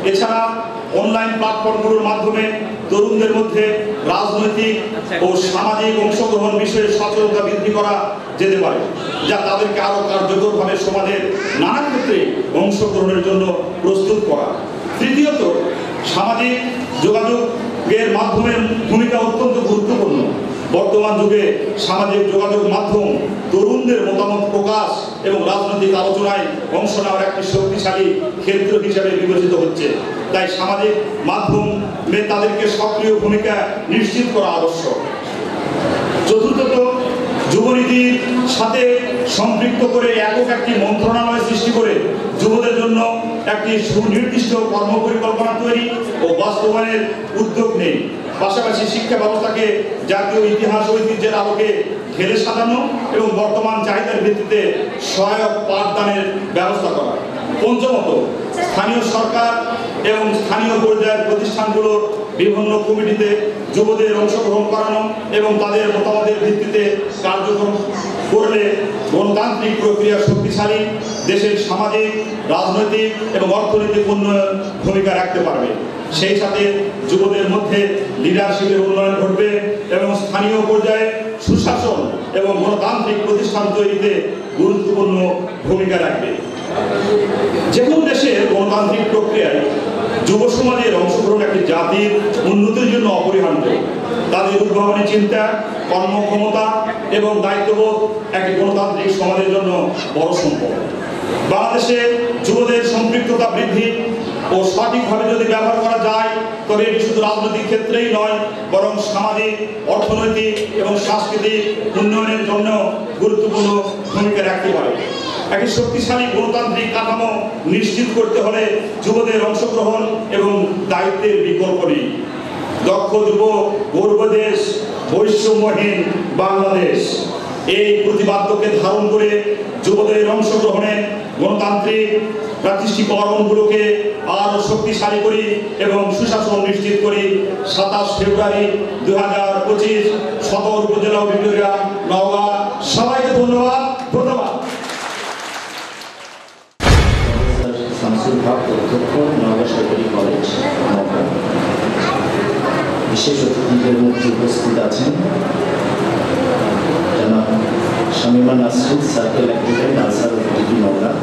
এছাড়া অনলাইন প্ল্যাটফর্মগুলোর মাধ্যমে তরুণদের মধ্যে রাজনৈতিক ও সামাজিক অংশগ্রহণ বিষয়ে সচেতনতা বৃদ্ধি করা যেতে পারে, যা তাদেরকে আরও কার্যকরভাবে সমাজের নানা ক্ষেত্রে অংশগ্রহণের জন্য প্রস্তুত করা। তৃতীয়ত, সামাজিক যোগাযোগের মাধ্যমের ভূমিকা অত্যন্ত গুরুত্বপূর্ণ। বর্তমান যুগে সামাজিক যোগাযোগ মাধ্যম তরুণদের মতামত প্রকাশ এবং রাজনৈতিক আলোচনায় অংশ নেওয়ার একটি শক্তিশালী ক্ষেত্র হিসেবে বিবেচিত হচ্ছে। তাই সামাজিক মাধ্যমে তাদেরকে সক্রিয় ভূমিকা নিশ্চিত করা আবশ্যক। চতুর্থত, যুবনীতির সাথে সম্পৃক্ত করে একক একটি মন্ত্রণালয় সৃষ্টি করে যুবদের জন্য একটি সুনির্দিষ্ট কর্মপরিকল্পনা তৈরি ও বাস্তবায়নের উদ্যোগ নেই। পাশাপাশি শিক্ষা ব্যবস্থাকে জাতীয় ইতিহাস ঐতিহ্যের আলোকে ঢেলে সাজানো এবং বর্তমান চাহিদার ভিত্তিতে সহায়ক পাঠদানের ব্যবস্থা করা। পঞ্চমত, স্থানীয় সরকার এবং স্থানীয় পর্যায়ের প্রতিষ্ঠানগুলোর বিভিন্ন কমিটিতে যুবদের অংশগ্রহণ করানো এবং তাদের মতামতের ভিত্তিতে কার্যক্রম করলে গণতান্ত্রিক প্রক্রিয়া শক্তিশালী দেশের সামাজিক, রাজনৈতিক এবং অর্থনৈতিক উন্নয়ন ভূমিকা রাখতে পারবে। সেই সাথে যুবদের মধ্যে লিডারশিপের উন্নয়ন ঘটবে এবং স্থানীয় পর্যায়ে সুশাসন এবং গণতান্ত্রিক প্রতিষ্ঠান তৈরিতে গুরুত্বপূর্ণ ভূমিকা রাখবে। যে কোনো দেশের গণতান্ত্রিক প্রক্রিয়ায় যুব সমাজের অংশগ্রহণ একটি জাতির উন্নতির জন্য অপরিহার্য। তাদের উদ্ভাবনী চিন্তা, কর্মক্ষমতা এবং দায়িত্ববোধ একটি গণতান্ত্রিক সমাজের জন্য বড় সম্পদ। বাংলাদেশে যুবদের সম্পৃক্ততা বৃদ্ধি ও সঠিকভাবে যদি ব্যবহার করা যায়, তবে এটি শুধু রাজনৈতিক ক্ষেত্রেই নয়, বরং সামাজিক, অর্থনৈতিক এবং সাংস্কৃতিক উন্নয়নের জন্য গুরুত্বপূর্ণ ভূমিকা রাখতে পারে। একটি শক্তিশালী গণতান্ত্রিক কাঠামো নিশ্চিত করতে হলে যুবদের অংশগ্রহণ এবং দায়িত্বের বিকল্প নেই। দক্ষ যুব, গর্ব দেশ, বৈষম্যহীন বাংলাদেশ, এই প্রতিবাদ্যকে ধারণ করে যুবদের অংশগ্রহণে গণতান্ত্রিক প্রাতিষ্ঠানিকরণগুলোকে আরও শক্তিশালী করি এবং সুশাসন নিশ্চিত করি। 27 ফেব্রুয়ারি 2025, সদর উপজেলা ভিক্টোরিয়া, নওগাঁ। সবাইকে ধন্যবাদ। শামসুল হক অধ্যক্ষ, নওগাঁ সরকারি কলেজ, নওগাঁ। বিশেষ অতিথিদের মধ্যে উপস্থিত আছেন জনাব শামিমা নাসরিন, সার্কেল অ্যাক্টিভেন্ট, আনসার ডিগ্রি, নওগাঁ।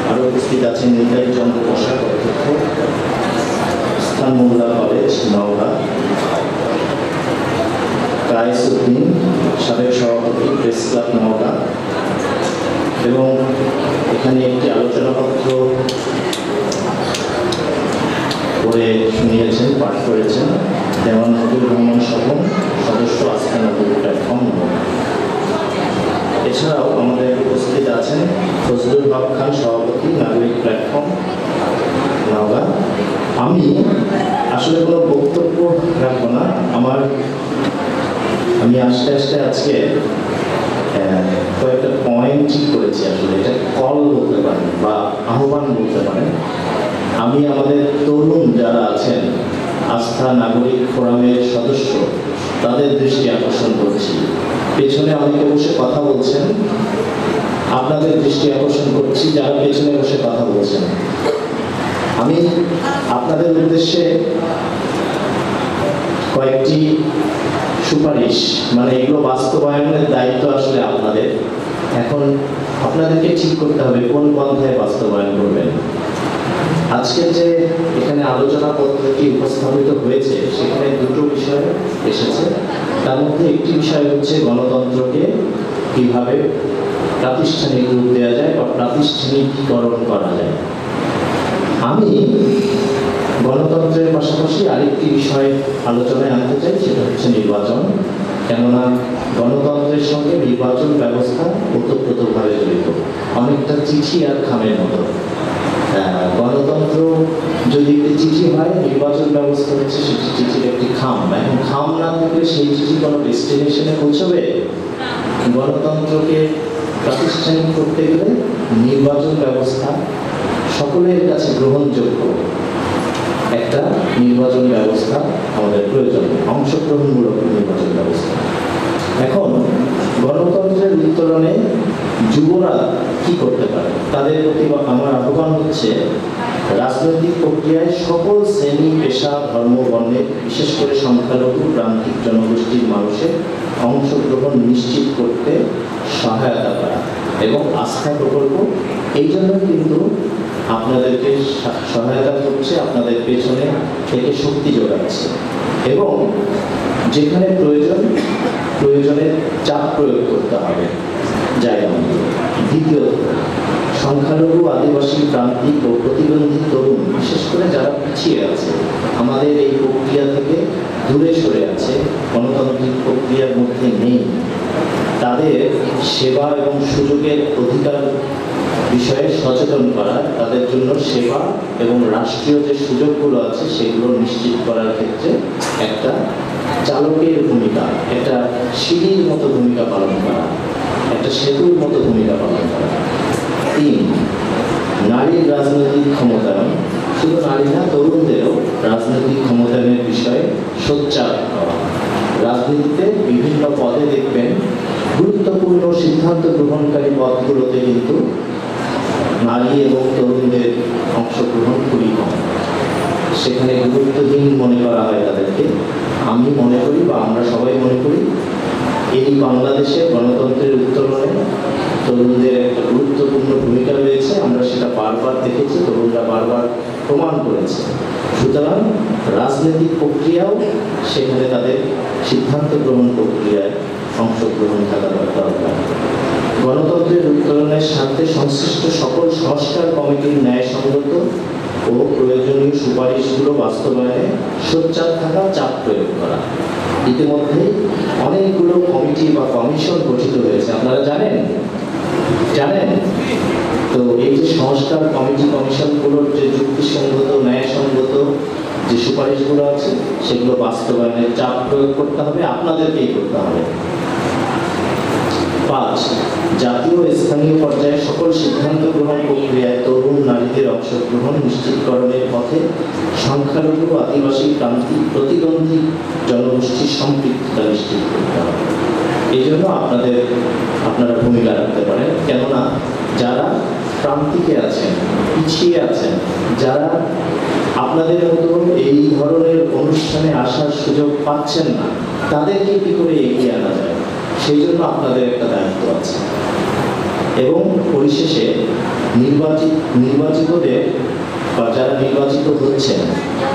আরও উপস্থিত আছেন নিতাই চন্দ্র প্রসাদ অধ্যক্ষ, স্থান মোল্লা কলেজ, নওগাঁ। কায়েস উদ্দিন, সাবেক সভাপতি, প্রেস ক্লাব, নওগাঁ। এবং এখানে একটি আলোচনাপত্র করে শুনিয়েছেন, পাঠ করেছেন দেওয়ান নজরুল রহমান স্বপন, সদস্য, আস্থা নাগরিক প্ল্যাটফর্ম। এছাড়াও আমাদের উপস্থিত আছেন ফজলুল হক খান, সভাপতি, নাগরিক প্ল্যাটফর্ম, নওগাঁ। আমি আসলে কোনো বক্তব্য রাখবো না। আমি আস্তে আস্তে আজকে কয়েকটা পয়েন্ট ঠিক করেছি, আসলে এটা কল বলতে পারেন বা আহ্বান বলতে পারেন। আমি আমাদের তরুণ যারা আছেন আস্থা নাগরিক ফোরামের সদস্য, তাদের দৃষ্টি আকর্ষণ করছি। পেছনে অনেকে বসে কথা বলছেন, আপনাদের দৃষ্টি আকর্ষণ করছি যারা পেছনে বসে কথা বলছেন। আমি আপনাদের উদ্দেশ্যে কয়েকটি সুপারিশ, মানে এগুলো বাস্তবায়নের দায়িত্ব আসলে আপনাদের। এখন আপনাদেরকে ঠিক করতে হবে কোন পন্থায় বাস্তবায়ন করবেন। আজকের যে এখানে আলোচনা পত্রটি উপস্থাপিত হয়েছে সেখানে দুটো বিষয় এসেছে। তার মধ্যে একটি বিষয় হচ্ছে গণতন্ত্রকে কিভাবে প্রাতিষ্ঠানিক রূপ দেওয়া যায় বা প্রাতিষ্ঠানিকীকরণ করা যায়। আমি গণতন্ত্রের পাশাপাশি আরেকটি বিষয় আলোচনায় আনতে চাই, সেটা হচ্ছে নির্বাচন। কেননা গণতন্ত্রের সঙ্গে নির্বাচন ব্যবস্থা ওতপ্রোতভাবে জড়িত, অনেকটা চিঠি আর খামের মতো। গণতন্ত্র যদি একটি চিঠি হয়, নির্বাচন ব্যবস্থা হচ্ছে সেটি চিঠির একটি খাম। এখন খাম না থাকলে সেই চিঠি কোনো ডেস্টিনেশনে পৌঁছবে? গণতন্ত্রকে প্রাতিষ্ঠানিক করতে গেলে নির্বাচন ব্যবস্থা সকলের কাছে গ্রহণযোগ্য একটা নির্বাচন ব্যবস্থা আমাদের প্রয়োজন, অংশগ্রহণমূলক নির্বাচন ব্যবস্থা। এখন গণতন্ত্রের উত্তরণে যুবরা কি করতে পারে, তাদের প্রতি আমার আহ্বান হচ্ছে রাজনৈতিক প্রক্রিয়ায় সকল শ্রেণী, পেশা, ধর্ম, বর্ণের, বিশেষ করে সংখ্যালঘু প্রান্তিক জনগোষ্ঠীর মানুষের অংশগ্রহণ নিশ্চিত করতে সহায়তা করা এবং আস্থা প্রকল্প এই জন্য কিন্তু আপনাদেরকে সহায়তা করছে, আপনাদের পেছনে থেকে শক্তি যোগাচ্ছে এবং যেখানে প্রয়োজনে চাপ প্রয়োগ করতে হবে জায়গা মতো। দ্বিতীয়ত, সংখ্যালঘু, আদিবাসী, প্রান্তিক ও প্রতিবন্ধী তরুণ, বিশেষ করে যারা পিছিয়ে আছে, আমাদের এই প্রক্রিয়া থেকে দূরে সরে আছে, গণতান্ত্রিক প্রক্রিয়ার মধ্যে নেই, তাদের সেবা এবং সুযোগের অধিকার বিষয়ে সচেতন করা, তাদের জন্য সেবা এবং রাষ্ট্রীয় যে সুযোগগুলো আছে সেগুলো নিশ্চিত করার ক্ষেত্রে একটা চালকের ভূমিকা, একটা সিঁড়ির মতো ভূমিকা পালন করা, একটা সেতুর মতো ভূমিকা পালন করা। 3, নারীর রাজনৈতিক ক্ষমতায়ন, শুধু নারী না, তরুণদেরও রাজনৈতিক ক্ষমতায়নের বিষয়ে সোচ্চার হওয়া। রাজনীতিতে বিভিন্ন পদে দেখবেন গুরুত্বপূর্ণ সিদ্ধান্ত গ্রহণকারী পদগুলোতে কিন্তু নারী এবং তরুণদের অংশগ্রহণ খুবই কম, সেখানে গুরুত্বহীন মনে করা হয় তাদেরকে। আমি মনে করি বা আমরা সবাই মনে করি এই বাংলাদেশে গণতন্ত্রের উত্তরণে তরুণদের একটা গুরুত্বপূর্ণ ভূমিকা রয়েছে, আমরা সেটা বারবার দেখেছি, তরুণরা বারবার প্রমাণ করেছে। সুতরাং রাজনৈতিক প্রক্রিয়াও সেখানে তাদের সিদ্ধান্ত গ্রহণ প্রক্রিয়ায় অংশগ্রহণ থাকা দরকার। গণতন্ত্রের উত্তরণের সাথে সংশ্লিষ্ট সকল সংস্কার কমিটির ন্যায়সঙ্গত ও প্রয়োজনীয় সুপারিশগুলো বাস্তবায়নে সোচ্চার থাকা, চাপ প্রয়োগ করা। ইতিমধ্যে অনেকগুলো কমিটি বা কমিশন গঠিত হয়েছে, আপনারা জানেন? তো এই যে সংস্কার কমিটি কমিশনগুলোর যে যুক্তিসঙ্গত, ন্যায়সঙ্গত যে সুপারিশগুলো আছে সেগুলো বাস্তবায়নের চাপ প্রয়োগ করতে হবে, আপনাদেরকেই করতে হবে। 5, জাতীয় ও স্থানীয় পর্যায়ে সকল সিদ্ধান্ত গ্রহণ প্রক্রিয়ায় তরুণ নারীদের অংশগ্রহণ নিশ্চিতকরণের পথে সংখ্যালঘু, আদিবাসী, প্রান্তিক, প্রতিবন্ধী জনগোষ্ঠীর সম্পৃক্ততা নিশ্চিত করতে হবে। এই জন্য আপনারা ভূমিকা রাখতে পারেন, কেননা যারা প্রান্তিকে আছেন, পিছিয়ে আছেন, যারা আপনাদের মতো এই ধরনের অনুষ্ঠানে আসার সুযোগ পাচ্ছেন না, তাদেরকে কি করে এগিয়ে আনা যায়, সেই জন্য আপনাদের একটা দায়িত্ব আছে। এবং পরিশেষে নির্বাচিতদের বা যারা নির্বাচিত হচ্ছেন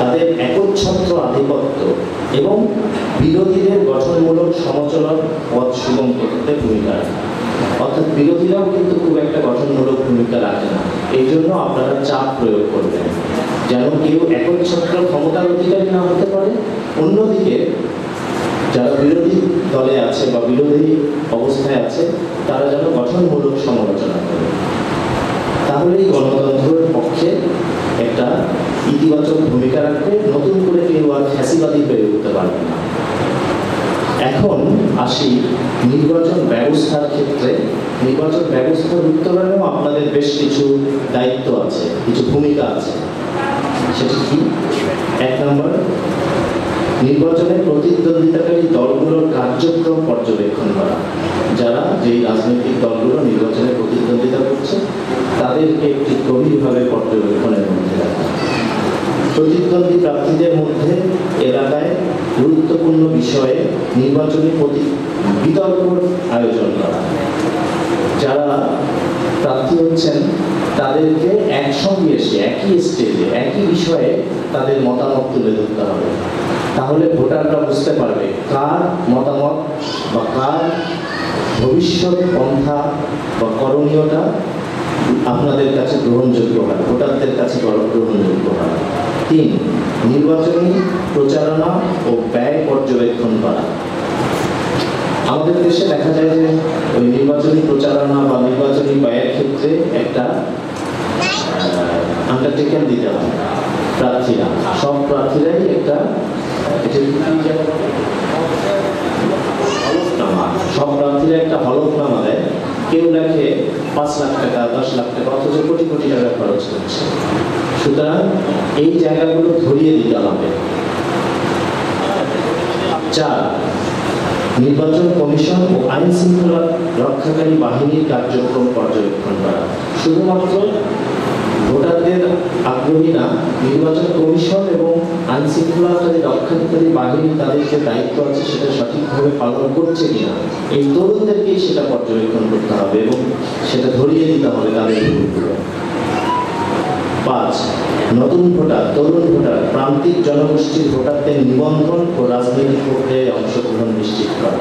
তাদের একচ্ছত্র আধিপত্য এবং বিরোধীদের গঠনমূলক সমালোচনার পথ সুগম করতে ভূমিকা রাখে। অর্থাৎ বিরোধীরাও কিন্তু খুব একটা গঠনমূলক ভূমিকা রাখে না, এই জন্য আপনারা চাপ প্রয়োগ করবেন যেন কেউ একচ্ছত্র ক্ষমতার অধিকারী না হতে পারে। অন্যদিকে যারা বিরোধী দলে আছে বা বিরোধী অবস্থায় আছে তারা যেন গঠনমূলক সমালোচনা করে, তাহলেই গণতন্ত্রের পক্ষে একটা ইতিবাচক ভূমিকা রাখবে। নতুন করে কেউ আর ফ্যাসিবাদী হয়ে উঠতে পারবে না। এখন আসি নির্বাচন ব্যবস্থার ক্ষেত্রে। নির্বাচন ব্যবস্থার উত্তরণেও আপনাদের বেশ কিছু দায়িত্ব আছে, কিছু ভূমিকা আছে। সেটি কি? 1 নম্বর, নির্বাচনে প্রতিদ্বন্দ্বিতাকারী দলগুলোর কার্যক্রম পর্যবেক্ষণ করা। যারা যেই রাজনৈতিক দলগুলো নির্বাচনে প্রতিদ্বন্দ্বিতা করছে তাদেরকে একটি গভীরভাবে পর্যবেক্ষণের মধ্যে রাখা। প্রতিদ্বন্দ্বী প্রার্থীদের মধ্যে এলাকায় গুরুত্বপূর্ণ বিষয়ে নির্বাচনী বিতর্ক আয়োজন করা। যারা প্রার্থী হচ্ছেন তাদেরকে একসঙ্গে এসে একই স্টেজে একই বিষয়ে তাদের মতামত তুলে ধরতে হবে। তাহলে ভোটাররা বুঝতে পারবে কার মতামত বা কার ভবিষ্যৎ পন্থা বা করণীয়টা আপনাদের কাছে গ্রহণযোগ্য হয়, ভোটারদের কাছে গ্রহণযোগ্য হয়। 3, নির্বাচনী প্রচারণা ও ব্যয় পর্যবেক্ষণ করা। আমাদের দেশে দেখা যায় যে ওই নির্বাচনী প্রচারণা বা নির্বাচনী ব্যয়ের ক্ষেত্রে একটা আন্ডারটেকিং দিতে হয় প্রার্থীরা, সব প্রার্থীরাই একটা সব প্রার্থীরা একটা হলফনামা দেয়। কেউ লেখে 5 লাখ টাকা, 10 লাখ টাকা, অথচ কোটি কোটি টাকা খরচ করছে। সুতরাং এই জায়গাগুলো ধরিয়ে দিতে হবে। 4, নির্বাচন কমিশন ও আইন শৃঙ্খলা রক্ষাকারী বাহিনীর কার্যক্রম পর্যবেক্ষণ করা। শুধুমাত্র ভোটারদের আগ্রহী না, নির্বাচন কমিশন এবং আইন শৃঙ্খলাকারী রক্ষাকারী বাহিনী তাদের যে দায়িত্ব আছে সেটা সঠিকভাবে পালন করছে কিনা এই তরুণদেরকেই সেটা পর্যবেক্ষণ করতে হবে এবং সেটা ধরিয়ে দিতে হবে তাদের ভুলগুলো। 5, নতুন ভোটার, তরুণ ভোটার, প্রান্তিক জনগোষ্ঠীর ভোটারদের নিবন্ধন ও রাজনৈতিক প্রক্রিয়ায় অংশগ্রহণ নিশ্চিত করা।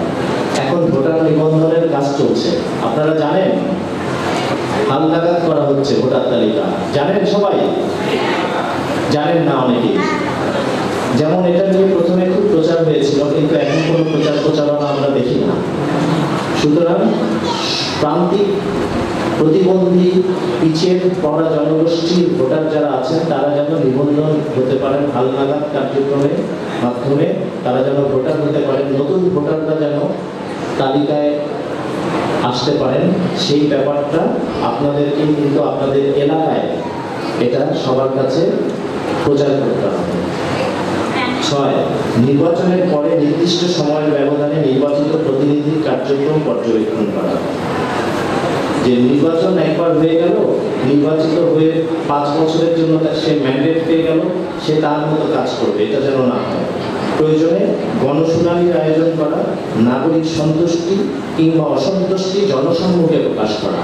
এখন ভোটার নিবন্ধনের কাজ চলছে, আপনারা জানেন, হালনাগাদ করা হচ্ছে ভোটার তালিকা। জানেন সবাই? জানেন না অনেকেই। যেমন এটা নিয়ে প্রথমে খুব প্রচার হয়েছিল, কিন্তু এখন কোনো প্রচারণা আমরা দেখি না। সুতরাং প্রান্তিক, প্রতিবন্ধী, পিছিয়ে পড়া জনগোষ্ঠীর ভোটার যারা আছেন তারা যেন নিবন্ধন হতে পারেন হালনাগাদ কার্যক্রমের মাধ্যমে, তারা যেন ভোটার হতে পারেন, নতুন ভোটাররা যেন তালিকায় আসতে পারেন, সেই ব্যাপারটা আপনাদেরকে কিন্তু আপনাদের এলাকায় এটা সবার কাছে প্রচার করতে হবে। 6, নির্বাচনের পরে নির্দিষ্ট সময়ের ব্যবধানে নির্বাচিত প্রতিনিধির কার্যক্রম পর্যবেক্ষণ করা। যে নির্বাচন একবার হয়ে গেল, নির্বাচিত হয়ে 5 বছরের জন্য সে ম্যান্ডেট পেয়ে গেল, সে তার মতো কাজ করবে, এটা যেন না হয়। প্রয়োজনে গণশুনানির আয়োজন করা, নাগরিক সন্তুষ্টি কিংবা অসন্তুষ্টি জনসম্মুখে প্রকাশ করা।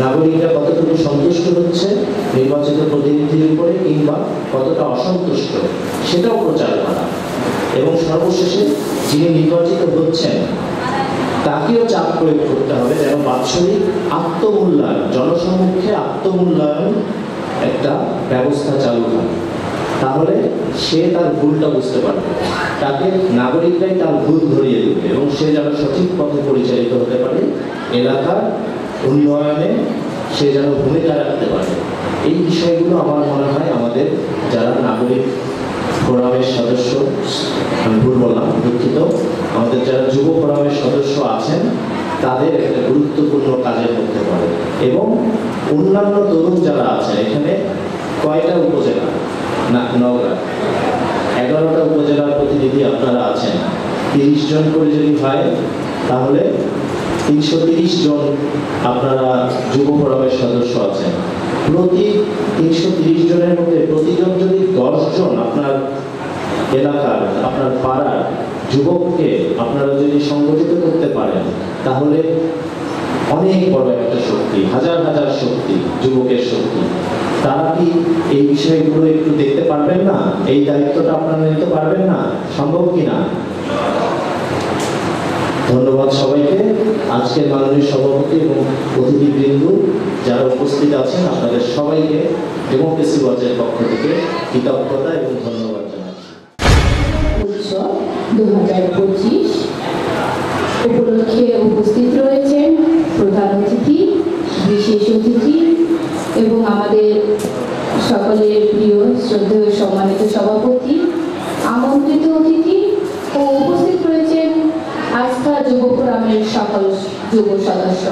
নাগরিকরা কতটুকু সন্তুষ্ট হচ্ছে নির্বাচিত প্রতিনিধির উপরে কিংবা কতটা অসন্তুষ্ট সেটাও প্রচার করা। এবং সর্বশেষে যিনি নির্বাচিত হচ্ছেন তাকেও চাপ প্রয়োগ করতে হবে যেন বাৎসরিক আত্মমূল্যায়ন, জনসম্মুখে আত্মমূল্যায়ন একটা ব্যবস্থা চালু হয়। তাহলে সে তার ভুলটা বুঝতে পারবে, তাকে নাগরিকরাই তার ভুল ধরিয়ে দেবে এবং সে যেন সঠিক পথে পরিচালিত হতে পারে, এলাকার উন্নয়নে সে যেন ভূমিকা রাখতে পারে। এই বিষয়গুলো আমার মনে হয় আমাদের যারা নাগরিক ফোরামের সদস্য, আমি ভুল বললাম, দুঃখিত, আমাদের যারা যুব ফোরামের সদস্য আছেন তাদের একটা গুরুত্বপূর্ণ কাজের মধ্যে পড়ে। এবং অন্যান্য তরুণ যারা আছেন, এখানে কয়টা উপজেলা? না, 11টা উপজেলার প্রতিনিধি আপনারা আছেন। 30 জন করে যদি হয় তাহলে 330 জন আপনারা যুব ফোরামের সদস্য আছেন। প্রতি 330 জনের মধ্যে প্রতিজন যদি 10 জন আপনার এলাকার, আপনার পাড়ার যুবককে আপনারা যদি সংগঠিত করতে পারেন তাহলে অনেক বড় একটা শক্তি, হাজার হাজার শক্তি, যুবকের শক্তি। তারা কি এই বিষয়গুলো একটু দেখতে পারবেন না? এই দায়িত্বটা আপনারা নিতে পারবেন না? সম্ভব কিনা? ধন্যবাদ সবাইকে। আজকের মাননীয় সভাপতি এবং অতিথিবৃন্দ যারা উপস্থিত আছেন আপনাদের সবাইকে ডেমোক্রেসি ওয়াচের পক্ষ থেকে কৃতজ্ঞতা এবং ধন্যবাদ জানাচ্ছি। উৎসব 2025 উপলক্ষে উপস্থিত রয়েছেন প্রধান অতিথি, বিশেষ অতিথি এবং আমাদের সকলের প্রিয় শ্রদ্ধেয় সম্মানিত সভাপতি, আমন্ত্রিত অতিথি ও উপস্থিত রয়েছেন যুব ফোরামের সকল যুব সদস্য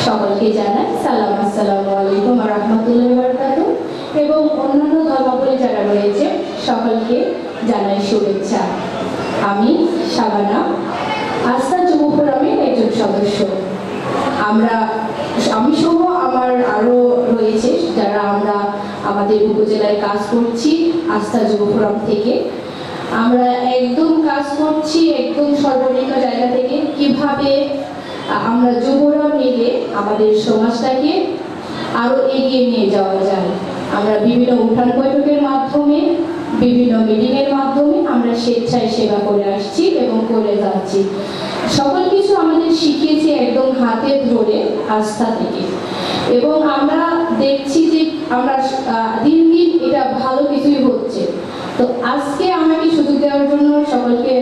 সকলকে জানাই সালাম, আসসালামু আলাইকুম ওয়া রাহমাতুল্লাহি ওয়া বারাকাতুহু। এবং অন্যান্য ধর্মাবলী যারা রয়েছে সকলকে জানাই শুভেচ্ছা। আমি শাবানা, আস্থা যুব ফোরামের একজন সদস্য। আমি সহ আমার আরো রয়েছে যারা আমরা আমাদের উপজেলায় কাজ করছি আস্থা যুব ফোরাম থেকে। আমরা একদম কাজ করছি একদম সর্বনিম্ন জায়গা থেকে, কিভাবে আমরা যুবরা মিলে আমাদের সমাজটাকে আরো এগিয়ে নিয়ে যাওয়া যায়। আমরা বিভিন্ন উঠান বৈঠকের মাধ্যমে, বিভিন্ন মিটিং এর মাধ্যমে আমরা স্বেচ্ছায় সেবা করে আসছি এবং করে যাচ্ছি। সকল কিছু আমাদের শিখিয়েছে একদম হাতে ধরে আস্থা থেকে, এবং আমরা দেখছি যে আমরা দিন দিন এটা ভালো কিছুই হচ্ছে। তো আজকে আমাকে সুযোগ দেওয়ার জন্য সকলকে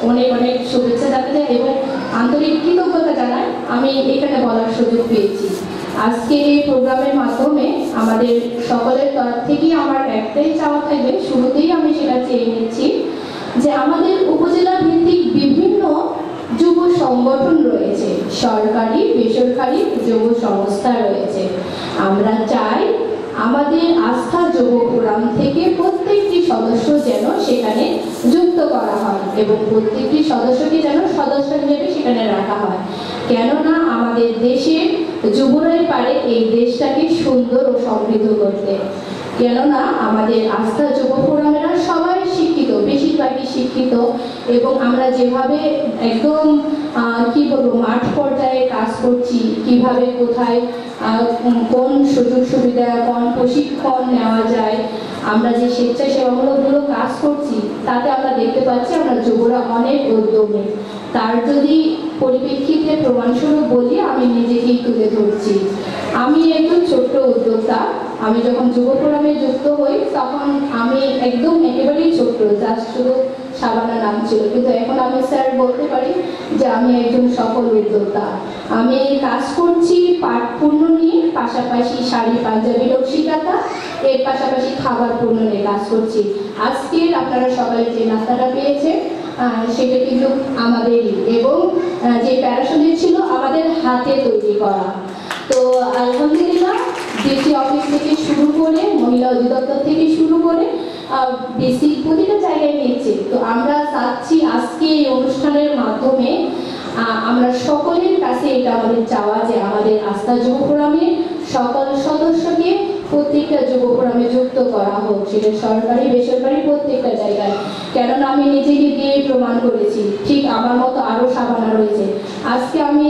অনেক অনেক শুভেচ্ছা জানাতে এবং আন্তরিক কৃতজ্ঞতা জানাই আমি এখানে বলার সুযোগ পেয়েছি। আজকে এই প্রোগ্রামের মাধ্যমে আমাদের সকলের তরফ থেকেই আমার একটাই চাওয়া থাকবে, শুরুতেই আমি সেটা চেয়ে নিচ্ছি যে আমাদের উপজেলা ভিত্তিক বিভিন্ন যুব সংগঠন রয়েছে, সরকারি বেসরকারি যুব সংস্থা রয়েছে। আমরা চাই আমাদের আস্থা যুব ফোরাম থেকে প্রত্যেকটি সদস্য যেন সেখানে যুক্ত করা হয় এবং প্রত্যেকটি সদস্যকে যেন সদস্য হিসেবে সেখানে রাখা হয়। কেননা আমাদের দেশের যুবরাই পারে এই দেশটাকে সুন্দর ও সমৃদ্ধ করতে। কেননা আমাদের আস্থা যুব ফোরামেরা সবাই শিক্ষিত, বেশিরভাগই শিক্ষিত, এবং আমরা যেভাবে একদম কি বলবো মাঠ পর্যায়ে কাজ করছি, কিভাবে কোথায় কোন সুযোগ সুবিধা, কোন প্রশিক্ষণ নেওয়া যায়, আমরা যে স্বেচ্ছাসেবামূলকগুলো কাজ করছি তাতে আমরা দেখতে পাচ্ছি আমরা যুবরা অনেক উদ্যমী। তার যদি পরিপ্রেক্ষিতে প্রমাণস্বরূপ বলি, আমি নিজেকেই তুলে ধরছি। আমি একজন ছোট্ট উদ্যোক্তা। আমি যখন যুব ফোরামে যুক্ত হই তখন আমি একদম একেবারেই ছোট্ট, জাস্ট শুধু শাবানা নাম ছিল, কিন্তু এখন আমি স্যার বলতে পারি যে আমি একজন সফল উদ্যোক্তা। আমি কাজ করছি পাট পণ্য নিয়ে, পাশাপাশি শাড়ি পাঞ্জাবি নকশিকাঁথা, এর পাশাপাশি খাবার পণ্য নিয়ে কাজ করছি। আজকের আপনারা সবাই যে নাস্তাটা পেয়েছে সেটা কিন্তু আমাদেরই, এবং যে প্যারাশনিক ছিল আমাদের হাতে তৈরি করা। তো আলহামদুলিল্লাহ ডিসি অফিস থেকে শুরু করে, মহিলা অধিদপ্তর থেকে শুরু করে বেসিক প্রতিটা জায়গায় নিচ্ছে। তো আমরা চাচ্ছি আজকে এই অনুষ্ঠানের মাধ্যমে আমরা সকলের কাছে এটা আমাদের চাওয়া যে আমাদের আস্থা যুব ফোরামের সকল সদস্যকে প্রত্যেকটা যুব ফোরামে যুক্ত করা হোক, সেটা সরকারি বেসরকারি প্রত্যেকটা জায়গায়। কেননা আমি নিজেকে দিয়ে প্রমাণ করেছি, ঠিক আমার মতো আরো শাবানা রয়েছে। আজকে আমি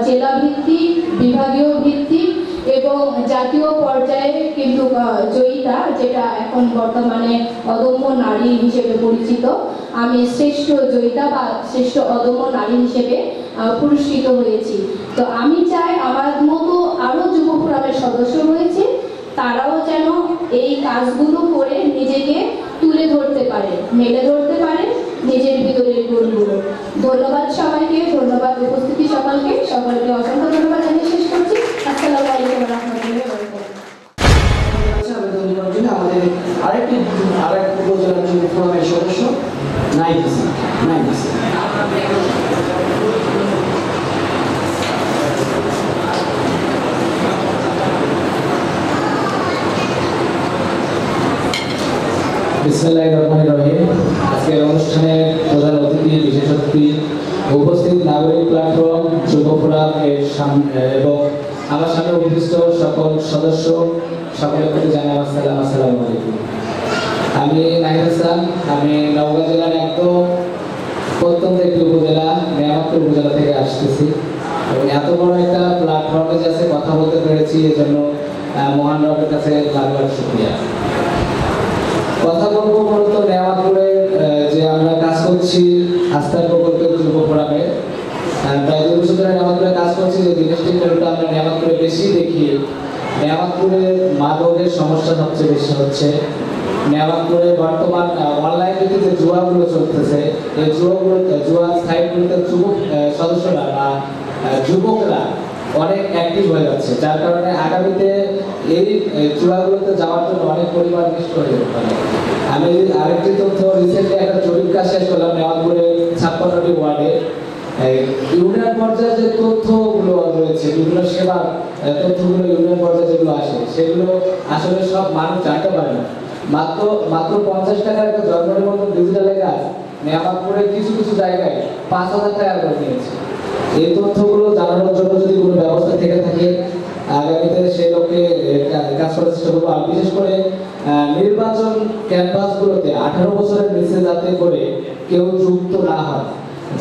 জেলা ভিত্তিক, বিভাগীয় ভিত্তিক এবং জাতীয় পর্যায়ে কিন্তু জয়িতা, যেটা এখন বর্তমানে অদম্য নারী হিসেবে পরিচিত, আমি শ্রেষ্ঠ জয়িতা বা শ্রেষ্ঠ অদম্য নারী হিসেবে পুরস্কৃত হয়েছি। তো আমি চাই আমার মতো আরো যুব ফোরামের সদস্য রয়েছে, তারাও যেন এই কাজগুলো করে নিজেকে তুলে ধরতে পারে, মেলে ধরতে পারে নিজের ভিতরের গুণগুলো। ধন্যবাদ সবাইকে, ধন্যবাদ উপস্থিতি সকলকে অসংখ্য ধন্যবাদ জানিয়ে শেষ করছি। আসসালামু আলাইকুম ওয়া রাহমাতুল্লাহি ওয়া বারাকাতুহু। আমাদের আরেক উপজেলা যুব ফোরামের সদস্য নাইম। বিসমিল্লাহির রহমানির রহিম। আজকের অনুষ্ঠানে প্রধান অতিথি, বিশেষ অতিথি, উপস্থিত নাগরিক প্ল্যাটফর্ম, যুব ফোরাম এবং আমার সামনে উপস্থিত সকল সদস্য, সকলের প্রতি জানাই আসসালামু আলাইকুম। আমি নাহিদ হাসান, আমি নওগাঁ জেলার একদম প্রত্যন্ত একটি উপজেলা, নিয়ামতপুর উপজেলা থেকে আসতেছি, এবং এত বড় একটা প্ল্যাটফর্মে যাচ্ছে কথা বলতে পেরেছি, এজন্য মহান রবের কাছে লাখ লাখ শুকরিয়া। কথা বলবো মূলত নিয়ামতপুরে যে আমরা কাজ করছি আস্থার প্রকল্পের যুব ফোরামে, প্রায় 2 বছর ধরে নিয়ামতপুরে কাজ করছি। যে জিনিসটা আমরা নিয়ামতপুরে বেশি দেখি, নিয়ামতপুরে মাদকের সমস্যা সবচেয়ে বেশি হচ্ছে। নিয়ামতপুরে বর্তমান অনলাইন ভিত্তিতে জুয়াগুলো চলতেছে, এই জুয়া সাইটগুলোতে সদস্যরা বা যুবকরা অনেক অ্যাক্টিভ হয়ে যাচ্ছে, যার কারণে আগামীতে এই জুয়াগুলোতে যাওয়ার জন্য অনেক পরিবার নষ্ট হয়ে যেতে পারে। আমি আরেকটি তথ্য, রিসেন্টলি একটা জরিপ কাজ শেষ করলাম নিয়ামতপুরে 56টি ওয়ার্ডে। ইউনিয়ন পর্যায়ে যে তথ্যগুলো রয়েছে, বিভিন্ন সেবার তথ্যগুলো ইউনিয়ন পর্যায়ে যেগুলো আসে সেগুলো আসলে সব মানুষ জানতে পারে না। মাত্র 50 টাকার একটা জন্ম নিবন্ধন ডিজিটালাইজ নেয়ামাতপুরে কিছু কিছু জায়গায় 5000 টাকা করে নিয়েছে। এই তথ্যগুলো জানানোর জন্য যদি কোনো ব্যবস্থা থেকে থাকে আগামীতে সেই লক্ষ্যে কাজ করার চেষ্টা করবো। আর বিশেষ করে নির্বাচন ক্যাম্পাসগুলোতে 18 বছরের নিচে যাতে করে কেউ যুক্ত না হয়,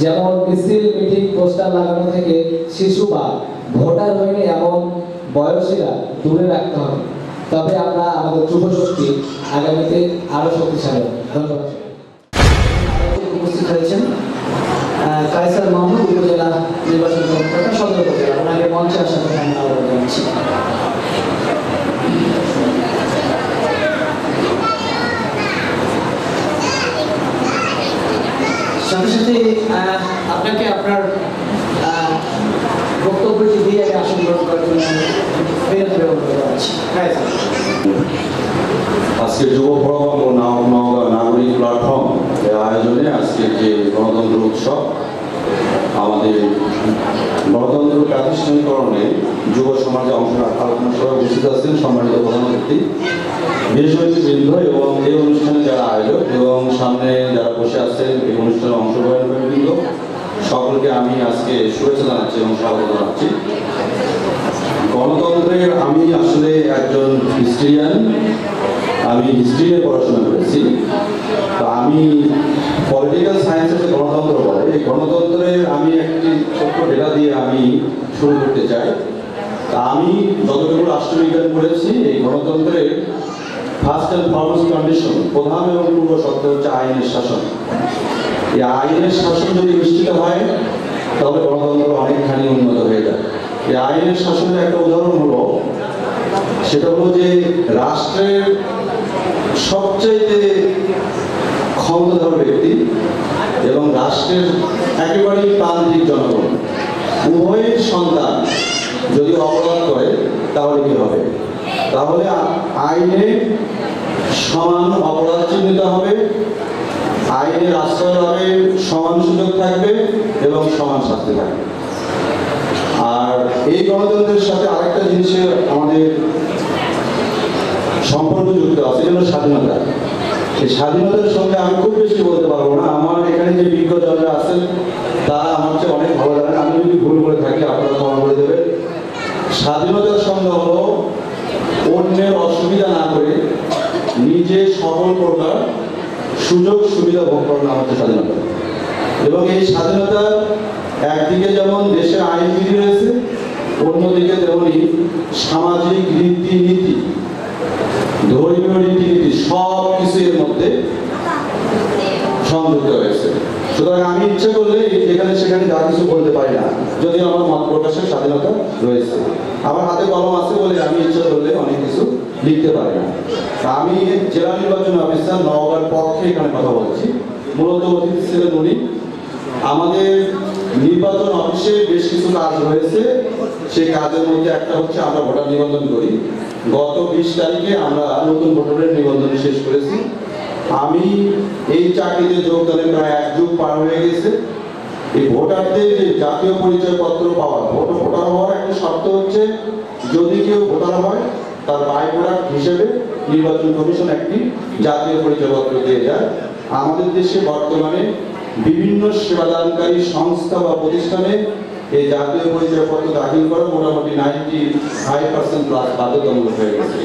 যেমন মিছিল মিটিং পোস্টার লাগানো থেকে শিশু বা ভোটার হয়নি এমন বয়সীরা দূরে রাখতে হবে। তবে আমরা আমাদের যুব শক্তি আগামীতে আরো শক্তিশালী হবে। ধন্যবাদ। উপস্থিত হয়েছেন কায়সার মাহমুদ, উপজেলা নির্বাচন কর্মকর্তা, সদর উপজেলা। ওনাকে মঞ্চে আসার কথা আমি আহ্বান জানাচ্ছি। সাথে সাথে আপনাকে আপনার বক্তব্যটি দিয়ে আমি আসন গ্রহণ করার জন্য অনুরোধ জানাচ্ছি। আজকে যুব ফোরাম ও নওগাঁ নাগরিক প্ল্যাটফর্ম এর আয়োজনে আজকের যে গণতন্ত্র উৎসব, আমাদের গণতন্ত্র প্রাতিষ্ঠানিকরণে যুব সমাজে আলোচনা সভায় উপস্থিত আছেন সম্মানিত প্রধান অতিথি, বিশেষজ্ঞবৃন্দ এবং এই অনুষ্ঠানে যারা আয়োজক এবং সামনে যারা বসে আছেন এই অনুষ্ঠানে অংশগ্রহণকারীবৃন্দ, সকলকে আমি আজকে শুভেচ্ছা জানাচ্ছি এবং স্বাগত জানাচ্ছি। গণতন্ত্রের আমি আসলে একজন হিস্ট্রিয়ান, আমি হিস্ট্রি নিয়ে পড়াশোনা করেছি। তো আমি পলিটিক্যাল সায়েন্সের যে গণতন্ত্র বলে, এই গণতন্ত্রের আমি একটি ছোট্ট ডেটা দিয়ে আমি শুরু করতে চাই। তা আমি যতটুকু রাষ্ট্রবিজ্ঞান পড়েছি, এই গণতন্ত্রের ফার্স্ট অ্যান্ড ফরমোস্ট কন্ডিশন, প্রধান এবং পূর্ব শর্ত হচ্ছে আইনের শাসন। এই আইনের শাসন যদি নিশ্চিত হয় তবে গণতন্ত্র অনেকখানি উন্নত হয়ে যায়। এই আইনের শাসনের একটা উদাহরণ হলো, সেটা হলো যে রাষ্ট্রের সবচাইতে ক্ষমতাধর ব্যক্তি এবং রাষ্ট্রের একেবারেই প্রান্তিক জনগণ উভয়ের সন্তান যদি অপরাধ করে তাহলে কি হবে? তাহলে আইনে সমান অপরাধ চিহ্নিত হবে, আইনের আশ্রয় হবে, সমান সুযোগ থাকবে এবং সমান শাস্তি থাকবে। আর এই গণতন্ত্রের সাথে আরেকটা জিনিসের আমাদের সম্পর্ক যুক্ত আছে, যেমন স্বাধীনতা। এই স্বাধীনতার সঙ্গে আমি খুব বেশি বলতে পারবো না। আমার এখানে যে বিজ্ঞজনরা আছেন তারা আমার চেয়ে অনেক ভালো জানেন। আমি যদি ভুল করে থাকি আপনারা ক্ষমা করে দেবেন। স্বাধীনতার সঙ্গে হলো অন্যের অসুবিধা না করে নিজে সকল প্রকার সুযোগ সুবিধা ভোগ করানো হচ্ছে স্বাধীনতা। এবং এই স্বাধীনতা একদিকে যেমন দেশের আইন বিধি রয়েছে, অন্যদিকে তেমনি সামাজিক রীতিনীতি, ধর্মীয় রীতিনীতি সব কিছু এর মধ্যে সংযুক্ত হয়েছে। সুতরাং আমি ইচ্ছে করলে এখানে সেখানে যা কিছু বলতে পারি না, যদি আমার মত প্রকাশের স্বাধীনতা রয়েছে। আমার হাতে কলম আছে বলে আমি ইচ্ছে করলে অনেক কিছু লিখতে পারি না। আমি জেলা নির্বাচন অফিসার নওগাঁর পক্ষে এখানে কথা বলছি। মূলত অতিথি ছিলেন উনি। আমাদের নির্বাচন অফিসে বেশ কিছু কাজ রয়েছে। সেই কাজের মধ্যে একটা হচ্ছে আমরা ভোটার নিবন্ধন করি। গত 20 তারিখে আমরা নতুন ভোটারের নিবন্ধন শেষ করেছি। আমি এই চাকরিতে যোগদানের প্রায় 1 যুগ পার হয়ে গেছে। এই ভোটারদের যে জাতীয় পরিচয়পত্র পাওয়া, ভোটার হওয়ার একটা শর্ত হচ্ছে যদি কেউ ভোটার হয় তার বাই প্রোডাক্ট হিসেবে নির্বাচন কমিশন একটি জাতীয় পরিচয়পত্র দিয়ে যায়। আমাদের দেশে বর্তমানে বিভিন্ন সেবাদানকারী সংস্থা বা প্রতিষ্ঠানে এই জাতীয় পরিচয়পত্র দাখিল করা মোটামুটি 95% প্লাস বাধ্যতামূলক হয়ে গেছে।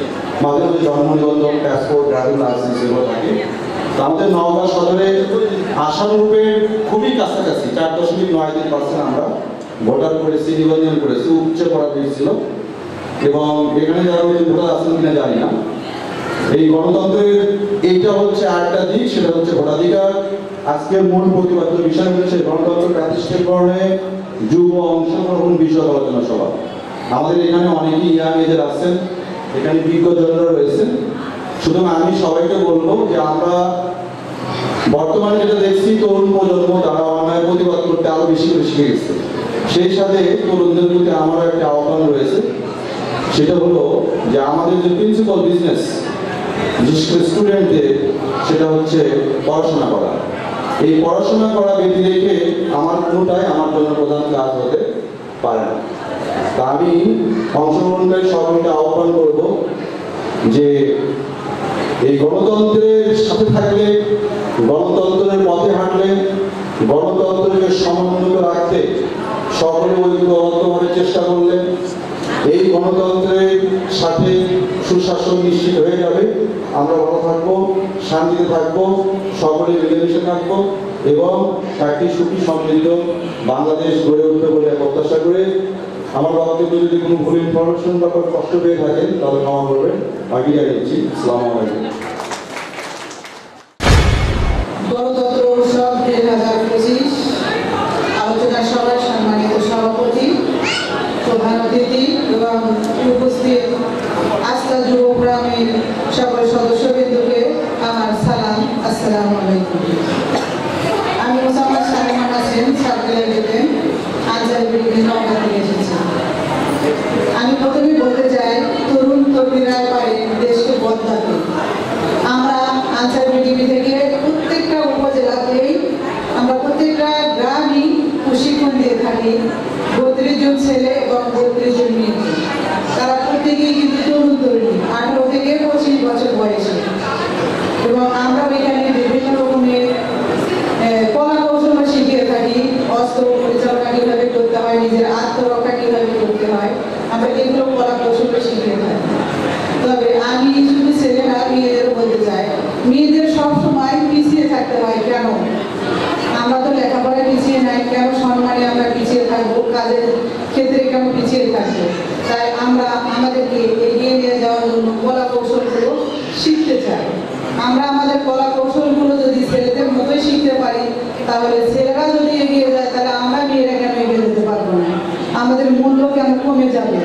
মাঝে মাঝে জন্ম নিবন্ধন, পাসপোর্ট, ড্রাইভিং লাইসেন্স এগুলো থাকে। আমাদের নওগাঁ সদরে আশানুরূপে খুবই কাছাকাছি 4.93% আমরা ভোটার করেছি, নিবন্ধন করেছি। উচ্চ করা হয়েছিল এবং এখানে যারা ভোটার আছেন কিনা জানি না। এই গণতন্ত্রের এইটা হচ্ছে আরেকটা দিক, সেটা হচ্ছে ভোটাধিকার। আজকের মূল প্রতিপাদ্য বিষয় হচ্ছে গণতন্ত্র প্রাতিষ্ঠানিকরণে যুব অংশগ্রহণ বিষয়ক আলোচনা সভা। আমাদের এখানে অনেকেই ইয়াং এজের আছেন, এখানে বিজ্ঞজনরা রয়েছেন। সুতরাং আমি সবাইকে বলবো যে আমরা বর্তমানে যেটা দেখছি, তরুণ প্রজন্ম তারা অন্যায় প্রতিবাদ করতে আরো বেশি করে শিখে গেছে। সেই সাথে তরুণদের প্রতি আমার একটা আহ্বান রয়েছে, সেটা হলো যে আমাদের যে প্রিন্সিপাল বিজনেস বিশেষ করে স্টুডেন্টদের, সেটা হচ্ছে পড়াশোনা করা। এই পড়াশোনা করা ব্যক্তি রেখে আমার কোনোটাই আমার জন্য প্রধান কাজ হতে পারে না। তা আমি অংশগ্রহণকারী সকলকে আহ্বান করব যে এই গণতন্ত্রের সাথে থাকলে, গণতন্ত্রের পথে হাঁটলে, গণতন্ত্রকে সমুন্নত রাখতে সকলে ঐক্যবদ্ধভাবে চেষ্টা করলে এই গণতন্ত্রের সাথে সুশাসন নিশ্চিত হয়ে যাবে। আমরা ভালো থাকবো, শান্তিতে থাকবো, সকলে মিলেমিশে থাকবো এবং একটি সুখী সমৃদ্ধ বাংলাদেশ গড়ে উঠবে বলে প্রত্যাশা করে আমার বক্তব্য যদি কোনো ভুল ইনফরমেশন বা কোনো কষ্ট পেয়ে থাকেন তাহলে ক্ষমা করবেন। বাকি জানিয়েছি। আসসালামু আলাইকুম। গণতন্ত্র উৎসব 2025 আলোচনা সভার সম্মানিত সভাপতি, প্রধান অতিথি এবং উপস্থিত আস্থা যুব ফোরামের সকল সদস্যবৃন্দকে আমার সালাম, আসসালামু আলাইকুম। আমি মোসাম্মদ সালমান হাসেন, সার্কেলের দিকেন আনসার বিল্ডিং নওগাঁ থেকে এসেছি। আমি প্রথমে বলতে চাই, তরুণ তরুণীরা পারে দেশকে বদলাতে। আমরা আনসার বিডিবি থেকে প্রত্যেকটা উপজেলাতেই আমরা প্রত্যেকটা গ্রামই প্রশিক্ষণ দিয়ে থাকি 32 জন ছেলে এবং 32 জন মেয়ে। তারা প্রত্যেকেই কিন্তু তরুণ তরুণী, 18 থেকে 25 বছর বয়সে। এবং আমরা এখানে বিভিন্ন রকমের কলা কৌশল শিখিয়ে থাকি। অস্ত্র পরিচালনা কিভাবে করতে হয়, নিজের আত্মরক্ষা কিভাবে করতে হয়, আমরা এগুলো কলা কৌশল শিখিয়ে থাকি। তবে আমি শুধু ছেলেরা, মেয়েদেরও বলতে চাই, মেয়েদের সবসময় পিছিয়ে থাকতে হয়। কেন? আমরা তো লেখাপড়ায় পিছিয়ে নাই, কেন সম্মানে আমরা পিছিয়ে থাকবো, কাজের ক্ষেত্রে কেন পিছিয়ে থাকবো? তাই আমরা আমাদেরকে এগিয়ে নিয়ে যাওয়ার জন্য কলা কৌশলগুলো শিখতে চাই। আমরা আমাদের কলা কৌশলগুলো যদি ছেলেদের মতোই শিখতে পারি, তাহলে ছেলেরা যদি এগিয়ে যায়, তাহলে আমরা মেয়েরা কেন এগিয়ে যেতে পারবো না? আমাদের মূল্য কেন কমে যাবে?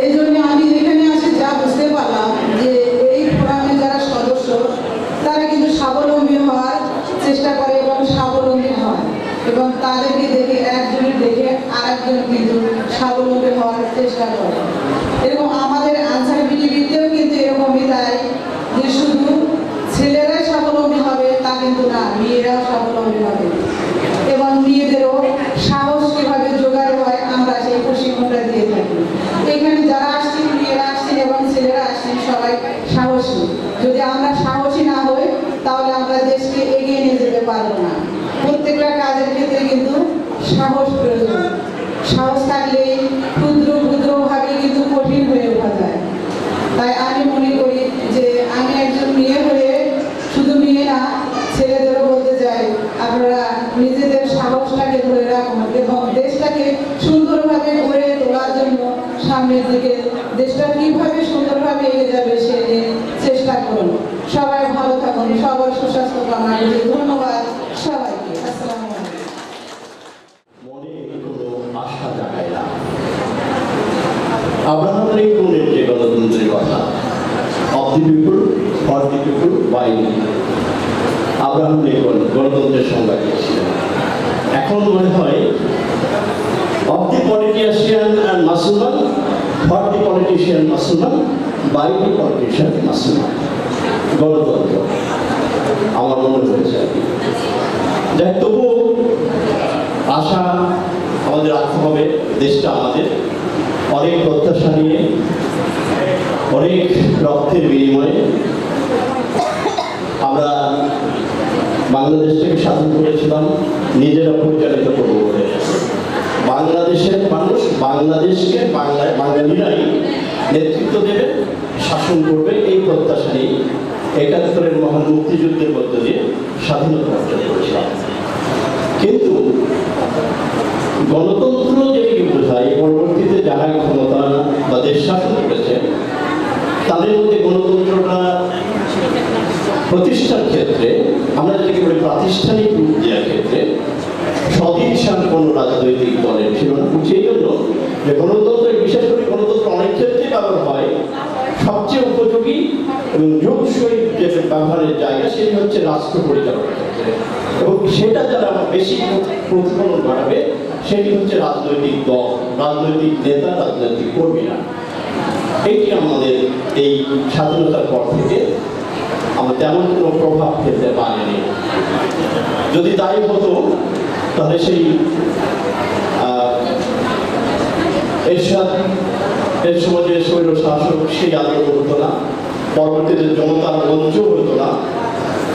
এই জন্য আমি এখানে আসে যা বুঝতে পারলাম যে এই ফোরামে যারা সদস্য তারা কিন্তু স্বাবলম্বী হওয়ার চেষ্টা করে এবং স্বাবলম্বী হয়, এবং তাদেরকে দেখে একজনের দেখে আরেকজন কিন্তু স্বাবলম্বী হওয়ার চেষ্টা করে। এরকম আমাদের আনসার বিডিবিতেও কিন্তু এরকমই, তাই যে শুধু ছেলেরাই স্বাবলম্বী হবে তা কিন্তু না, মেয়েরাও স্বাবলম্বী হবে। এবং মেয়েদেরও সাহস কিভাবে জোগাড় হয় আমরা সেই প্রশিক্ষণটা দিয়ে থাকি। এখানে যারা আসছেন, মেয়েরা আসছেন এবং ছেলেরা আসছেন, সবাই সাহসী। যদি আমরা সাহসী না হই তাহলে আমরা দেশকে এগিয়ে নিয়ে যেতে পারবো না। প্রত্যেকটা কাজের ক্ষেত্রে কিন্তু সাহস প্রয়োজন। সাহস থাকলেই ক্ষুদ্র ক্ষুদ্রভাবে কিন্তু কঠিন হয়ে ওঠা যায়। তাই আমি মনে করি যে আমি একজন মেয়ে হয়ে শুধু মেয়ে না, ছেলেদেরও বলতে চাই, আপনারা নিজেদের সাহসটাকে ধরে রাখুন এবং দেশটাকে সুন্দরভাবে গড়ে তোলার জন্য সামনের দিকে দেশটা কিভাবে সুন্দরভাবে এগিয়ে যাবে সে নিয়ে চেষ্টা করুন। সবাই ভালো থাকুন, সবার সুস্বাস্থ্য কামনা করি। ধন্যবাদ সবাইকে। আসসালামু আলাইকুম। মনে কোনো আশা জাগায় না। আব্রাহাম লিঙ্কনের যে গণতন্ত্রের কথা, of the people, for the people, by the people, Abraham Lincoln গণতন্ত্রের সংজ্ঞা দিয়েছিলেন। এখন মনে হয় অফ দি পলিটিশিয়ান অ্যান্ড মুসলমান, ফর দি পলিটিশিয়ান মুসলমান, বাই দি পলিটিশিয়ান মুসলমান গণতন্ত্র আমার মনে হয়েছে। যাই তবুও আশা আমাদের রাখতে হবে। দেশটা আমাদের, অনেক প্রত্যাশা নিয়ে, অনেক রক্তের বিনিময়ে আমরা বাংলাদেশটাকে স্বাধীন করেছিলাম, নিজেরা পরিচালিত করবো বলে। বাংলাদেশের মানুষ বাংলাদেশকে বাঙালিরাই নেতৃত্ব দেবে, শাসন করবে, এই প্রত্যাশা নিয়ে ৭১-এর মহান মুক্তিযুদ্ধের মধ্য দিয়ে স্বাধীনতা অর্জন করেছিলাম। কিন্তু গণতন্ত্র যেটিকে বোঝায়, পরবর্তীতে যারা ক্ষমতা বা দেশ শাসন করেছে তাদের মধ্যে গণতন্ত্রটা প্রতিষ্ঠার ক্ষেত্রে, আমরা যেটাকে বলি প্রাতিষ্ঠানিক রূপ দেওয়ার ক্ষেত্রে, সদিচ্ছার কোনো রাজনৈতিক দলের ছিল না। সেই জন্য যে গণতন্ত্র, বিশেষ করে গণতন্ত্র অনেক ক্ষেত্রে ব্যবহার হয়, সবচেয়ে উপযোগী এবং যোগসই যে ব্যবহারের জায়গা সেটি হচ্ছে রাষ্ট্র পরিচালনার ক্ষেত্রে, এবং সেটা যারা বেশি প্রতিফলন ঘটাবে সেটি হচ্ছে রাজনৈতিক দল, রাজনৈতিক নেতা, রাজনৈতিক কর্মীরা। এইটি আমাদের এই স্বাধীনতার পর থেকে আমরা তেমন কোনো প্রভাব ফেলতে পারিনি। যদি তাই হতো তাহলে সেই এর সময় যে স্বৈর শাসক সেই আন্দোলন হতো না, পরবর্তীতে জনতার মঞ্চ হতো না।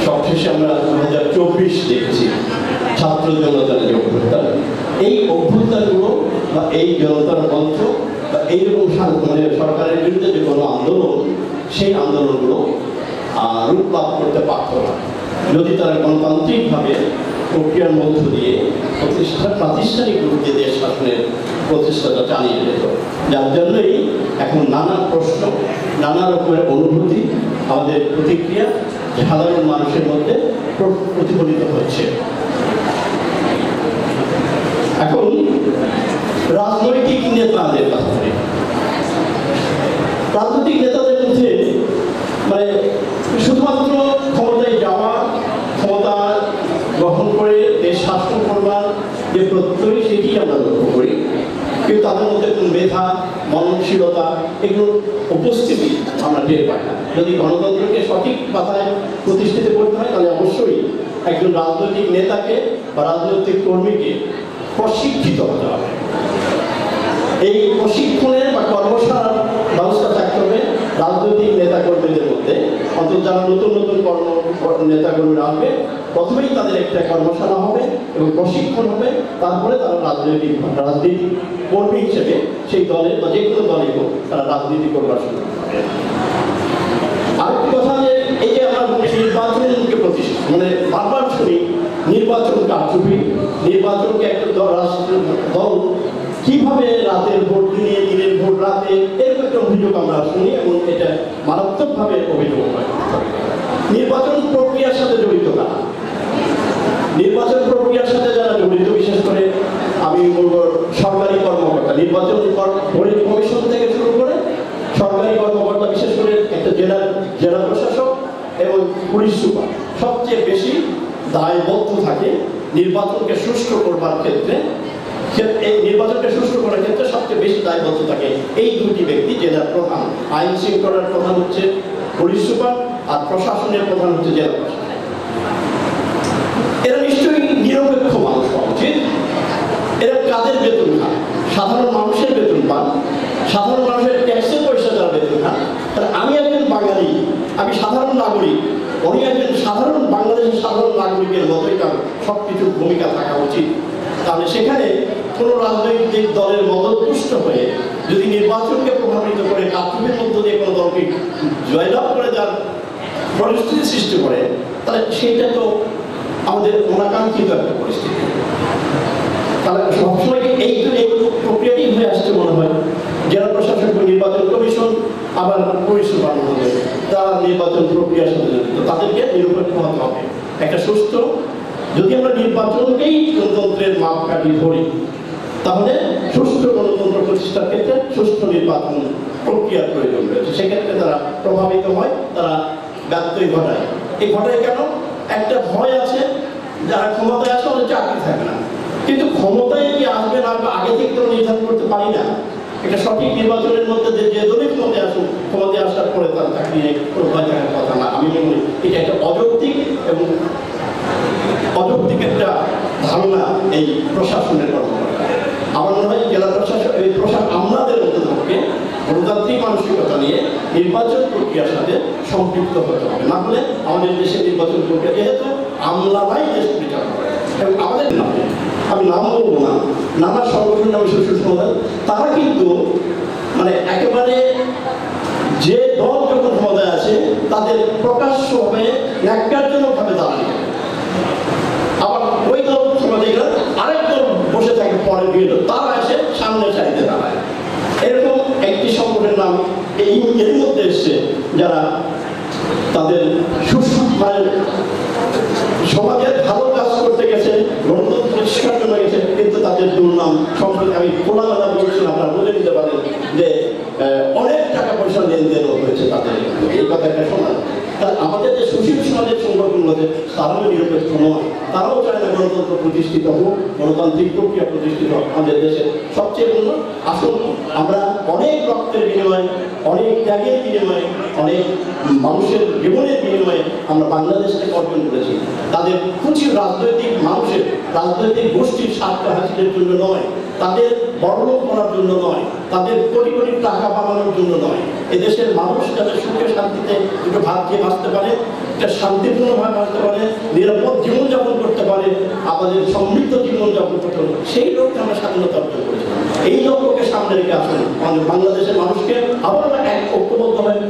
সবশেষে আমরা 2024 দেখেছি ছাত্র জনতার যে অভ্যুত্থান, এই অভ্যুত্থানগুলো বা এই জনতার মঞ্চ বা এইরকম মানে সরকারের বিরুদ্ধে যে কোনো আন্দোলন, সেই আন্দোলনগুলো রূপ লাভ করতে পারত না যদি তারা গণতান্ত্রিকভাবে প্রক্রিয়ার মধ্য দিয়ে প্রাতিষ্ঠানিক রূপ দিয়ে দেশ শাসনের প্রচেষ্টাটা চালিয়ে যেত। যার জন্যই এখন নানা প্রশ্ন, নানা রকমের অনুভূতি, আমাদের প্রতিক্রিয়া সাধারণ মানুষের মধ্যে প্রতিফলিত হচ্ছে। এখন রাজনৈতিক নেতাদের কথা বলি। রাজনৈতিক নেতাদের মধ্যে মানে শুধুমাত্র ক্ষমতায় যাওয়া, ক্ষমতা গ্রহণ করে দেশ শাসন করবার যে প্রত্যয়, সেটি আমরা লক্ষ্য করি, কিন্তু তাদের মধ্যে কোন মেধা, মননশীলতা, এগুলোর উপস্থিতি আমরা টের পাই না। যদি গণতন্ত্রকে সঠিক পাতায় প্রতিষ্ঠিত করতে হয়, তাহলে অবশ্যই একজন রাজনৈতিক নেতাকে বা রাজনৈতিক কর্মীকে প্রশিক্ষিত হতে হবে। এই প্রশিক্ষণের বা কর্মশালার ব্যবস্থা থাকতে হবে রাজনৈতিক নেতাকর্মীদের মধ্যে। অন্তত যারা নতুন নতুন নেতাকর্মীরা আসবে, প্রথমেই তাদের একটা কর্মশালা হবে এবং প্রশিক্ষণ হবে, তারপরে তারা রাজনৈতিক কর্মী হিসেবে সেই দলের বা যে কোনো দলই হোক তারা রাজনীতি করবার সুযোগ পাবে। আরেকটি কথা, যে এই যে আমরা নির্বাচনকে প্রতিষ্ঠা মানে বারবার শুনি নির্বাচন কারচুপি, নির্বাচনকে একটা দল কিভাবে রাতের ভোট দিনে, দিনের ভোট রাতে, এরকম একটা অভিযোগ আমরা শুনি এবং এটা মারাত্মকভাবে অভিযোগ হয়। নির্বাচন প্রক্রিয়ার সাথে জড়িত কারা? নির্বাচন প্রক্রিয়ার সাথে যারা জড়িত, বিশেষ করে আমি বলব সরকারি কর্মকর্তা, নির্বাচন কমিশন থেকে শুরু করে সরকারি কর্মকর্তা, বিশেষ করে একটা জেলা প্রশাসক এবং পুলিশ সুপার সবচেয়ে বেশি দায়বদ্ধ থাকে নির্বাচনকে সুষ্ঠু করবার ক্ষেত্রে। এই নির্বাচনকে সুষ্ঠু করার ক্ষেত্রে সবচেয়ে বেশি দায়বদ্ধ থাকে এই দুটি ব্যক্তি। জেলার প্রধান, আইন শৃঙ্খলার প্রধান হচ্ছে পুলিশ সুপার, আর প্রশাসনের প্রধান হচ্ছে জেলা প্রশাসক। এরা নিশ্চয়ই নিরপেক্ষ মানুষ হওয়া উচিত। এরা কাদের বেতন খান? সাধারণ মানুষের বেতন পান, সাধারণ মানুষের ট্যাক্সের পয়সা যারা বেতন খান। তাহলে আমি একজন বাঙালি, আমি সাধারণ নাগরিক, উনি একজন সাধারণ বাংলাদেশের সাধারণ নাগরিকের মতোই তার সবকিছুর ভূমিকা থাকা উচিত। তাহলে সেখানে কোনো রাজনৈতিক দলের মদতপুষ্ট হয়ে যদি নির্বাচনকে প্রভাবিত করে কারচুপির মধ্য দিয়ে কোনো দলকে জয়লাভ করে যার পরিস্থিতি সৃষ্টি করে, তাহলে সেইটা তো আমাদের অনাকাঙ্ক্ষিত একটা পরিস্থিতি। তাহলে সবসময় এই প্রক্রিয়াটি হয়ে আসছে মনে হয়। জেলা প্রশাসক, নির্বাচন কমিশন, আবার পুলিশ সুপার মহোদয়, তারা নির্বাচন প্রক্রিয়ার সাথে জড়িত, তাদেরকে নিরপেক্ষ হতে হবে। একটা সুস্থ, যদি আমরা নির্বাচনকেই গণতন্ত্রের মাপকাঠি ধরি, তাহলে সুষ্ঠু গণতন্ত্র প্রতিষ্ঠার ক্ষেত্রে সুষ্ঠু নির্বাচন প্রক্রিয়ার প্রয়োজন রয়েছে। সেক্ষেত্রে তারা প্রভাবিত হয়, তারা ব্যত্যয় ঘটায়। এই ঘটায় কেন? একটা ভয় আছে, যারা ক্ষমতায় আসে ওদের চাকরি থাকে না। কিন্তু ক্ষমতায় কি আসবে না আগে থেকে তো নির্ধারণ করতে পারি না। এটা সঠিক নির্বাচনের মধ্যে যে দলই ক্ষমতায় আসুন, ক্ষমতায় আসার পরে তার চাকরি নেই, কোনো ভয় থাকার কথা না। আমি মনে করি এটা একটা অযৌক্তিক এবং অযৌক্তিক একটা ধারণা এই প্রশাসনের কর্মকর্তা। আমার মনে হয় জেলা প্রশাসন, এই আমাদের মধ্যে থেকে গণতান্ত্রিক মানসিকতা নিয়ে নির্বাচন প্রক্রিয়ার সাথে সম্পৃক্ত হতে হবে। না হলে আমাদের দেশের নির্বাচন প্রক্রিয়া যেহেতু আমলারাই দেশ পরিচালনা করে, এবং আমাদের নামে আমি নাম বলবো না, নানা সংগঠন নামে সুসংবাদ, তারা কিন্তু মানে একেবারে যে দল যখন ক্ষমতায় আছে তাদের প্রকাশ্যভাবে ন্যাক্কারজনকভাবে দাঁড়ায়, আবার ওই দল ক্ষমতায় গেলে আরেক দল বসে থাকে পরে গেল, তারা এসে সামনে সারিতে দাঁড়ায়। এরকম একটি সংগঠনের নাম এর মধ্যে এসছে, যারা তাদের সমাজের ভালো কাজ করতে গেছে, গণতন্ত্র প্রতিষ্ঠার জন্য গেছে, কিন্তু তাদের দুর্নাম সম্পর্কে আমি খোলামেলা বলছি, আপনারা বলে দিতে পারেন যে অনেক টাকা পয়সা লেনদেনও হয়েছে তাদের, এই কথাটা শোনা। তাহলে আমাদের যে সুশীল সমাজের সংগঠনগুলো আছে তারাও নিরপেক্ষ নয়। তারাও চায় না গণতন্ত্র প্রতিষ্ঠিত হোক, গণতান্ত্রিক প্রক্রিয়া প্রতিষ্ঠিত হোক আমাদের দেশে। সবচেয়ে বড় আসল আমরা অনেক রক্তের বিনিময়ে, অনেক ত্যাগের বিনিময়ে, অনেক মানুষের জীবনের বিনিময়ে আমরা বাংলাদেশকে অর্জন করেছি। তাদের প্রচুর রাজনৈতিক মানুষের, রাজনৈতিক গোষ্ঠীর স্বার্থ হাসিলের জন্য নয়, তাদের বড়লোক করার জন্য নয়, তাদের কোটি কোটি টাকা বানানোর জন্য নয়। এদেশের মানুষ যাতে সুখে শান্তিতে একটু ভাত খেয়ে বাঁচতে পারে, একটা শান্তিপূর্ণভাবে বাঁচতে পারে, নিরাপদ জীবনযাপন করতে পারে, আমাদের সমৃদ্ধ জীবনযাপন করতে পারে, সেই লক্ষ্যে আমরা স্বাধীনতা অর্জন করেছিলাম। এই লক্ষ্যকে সামনে রেখে আসুন আমাদের বাংলাদেশের মানুষকে আবার এক ঐক্যবদ্ধ হয়ে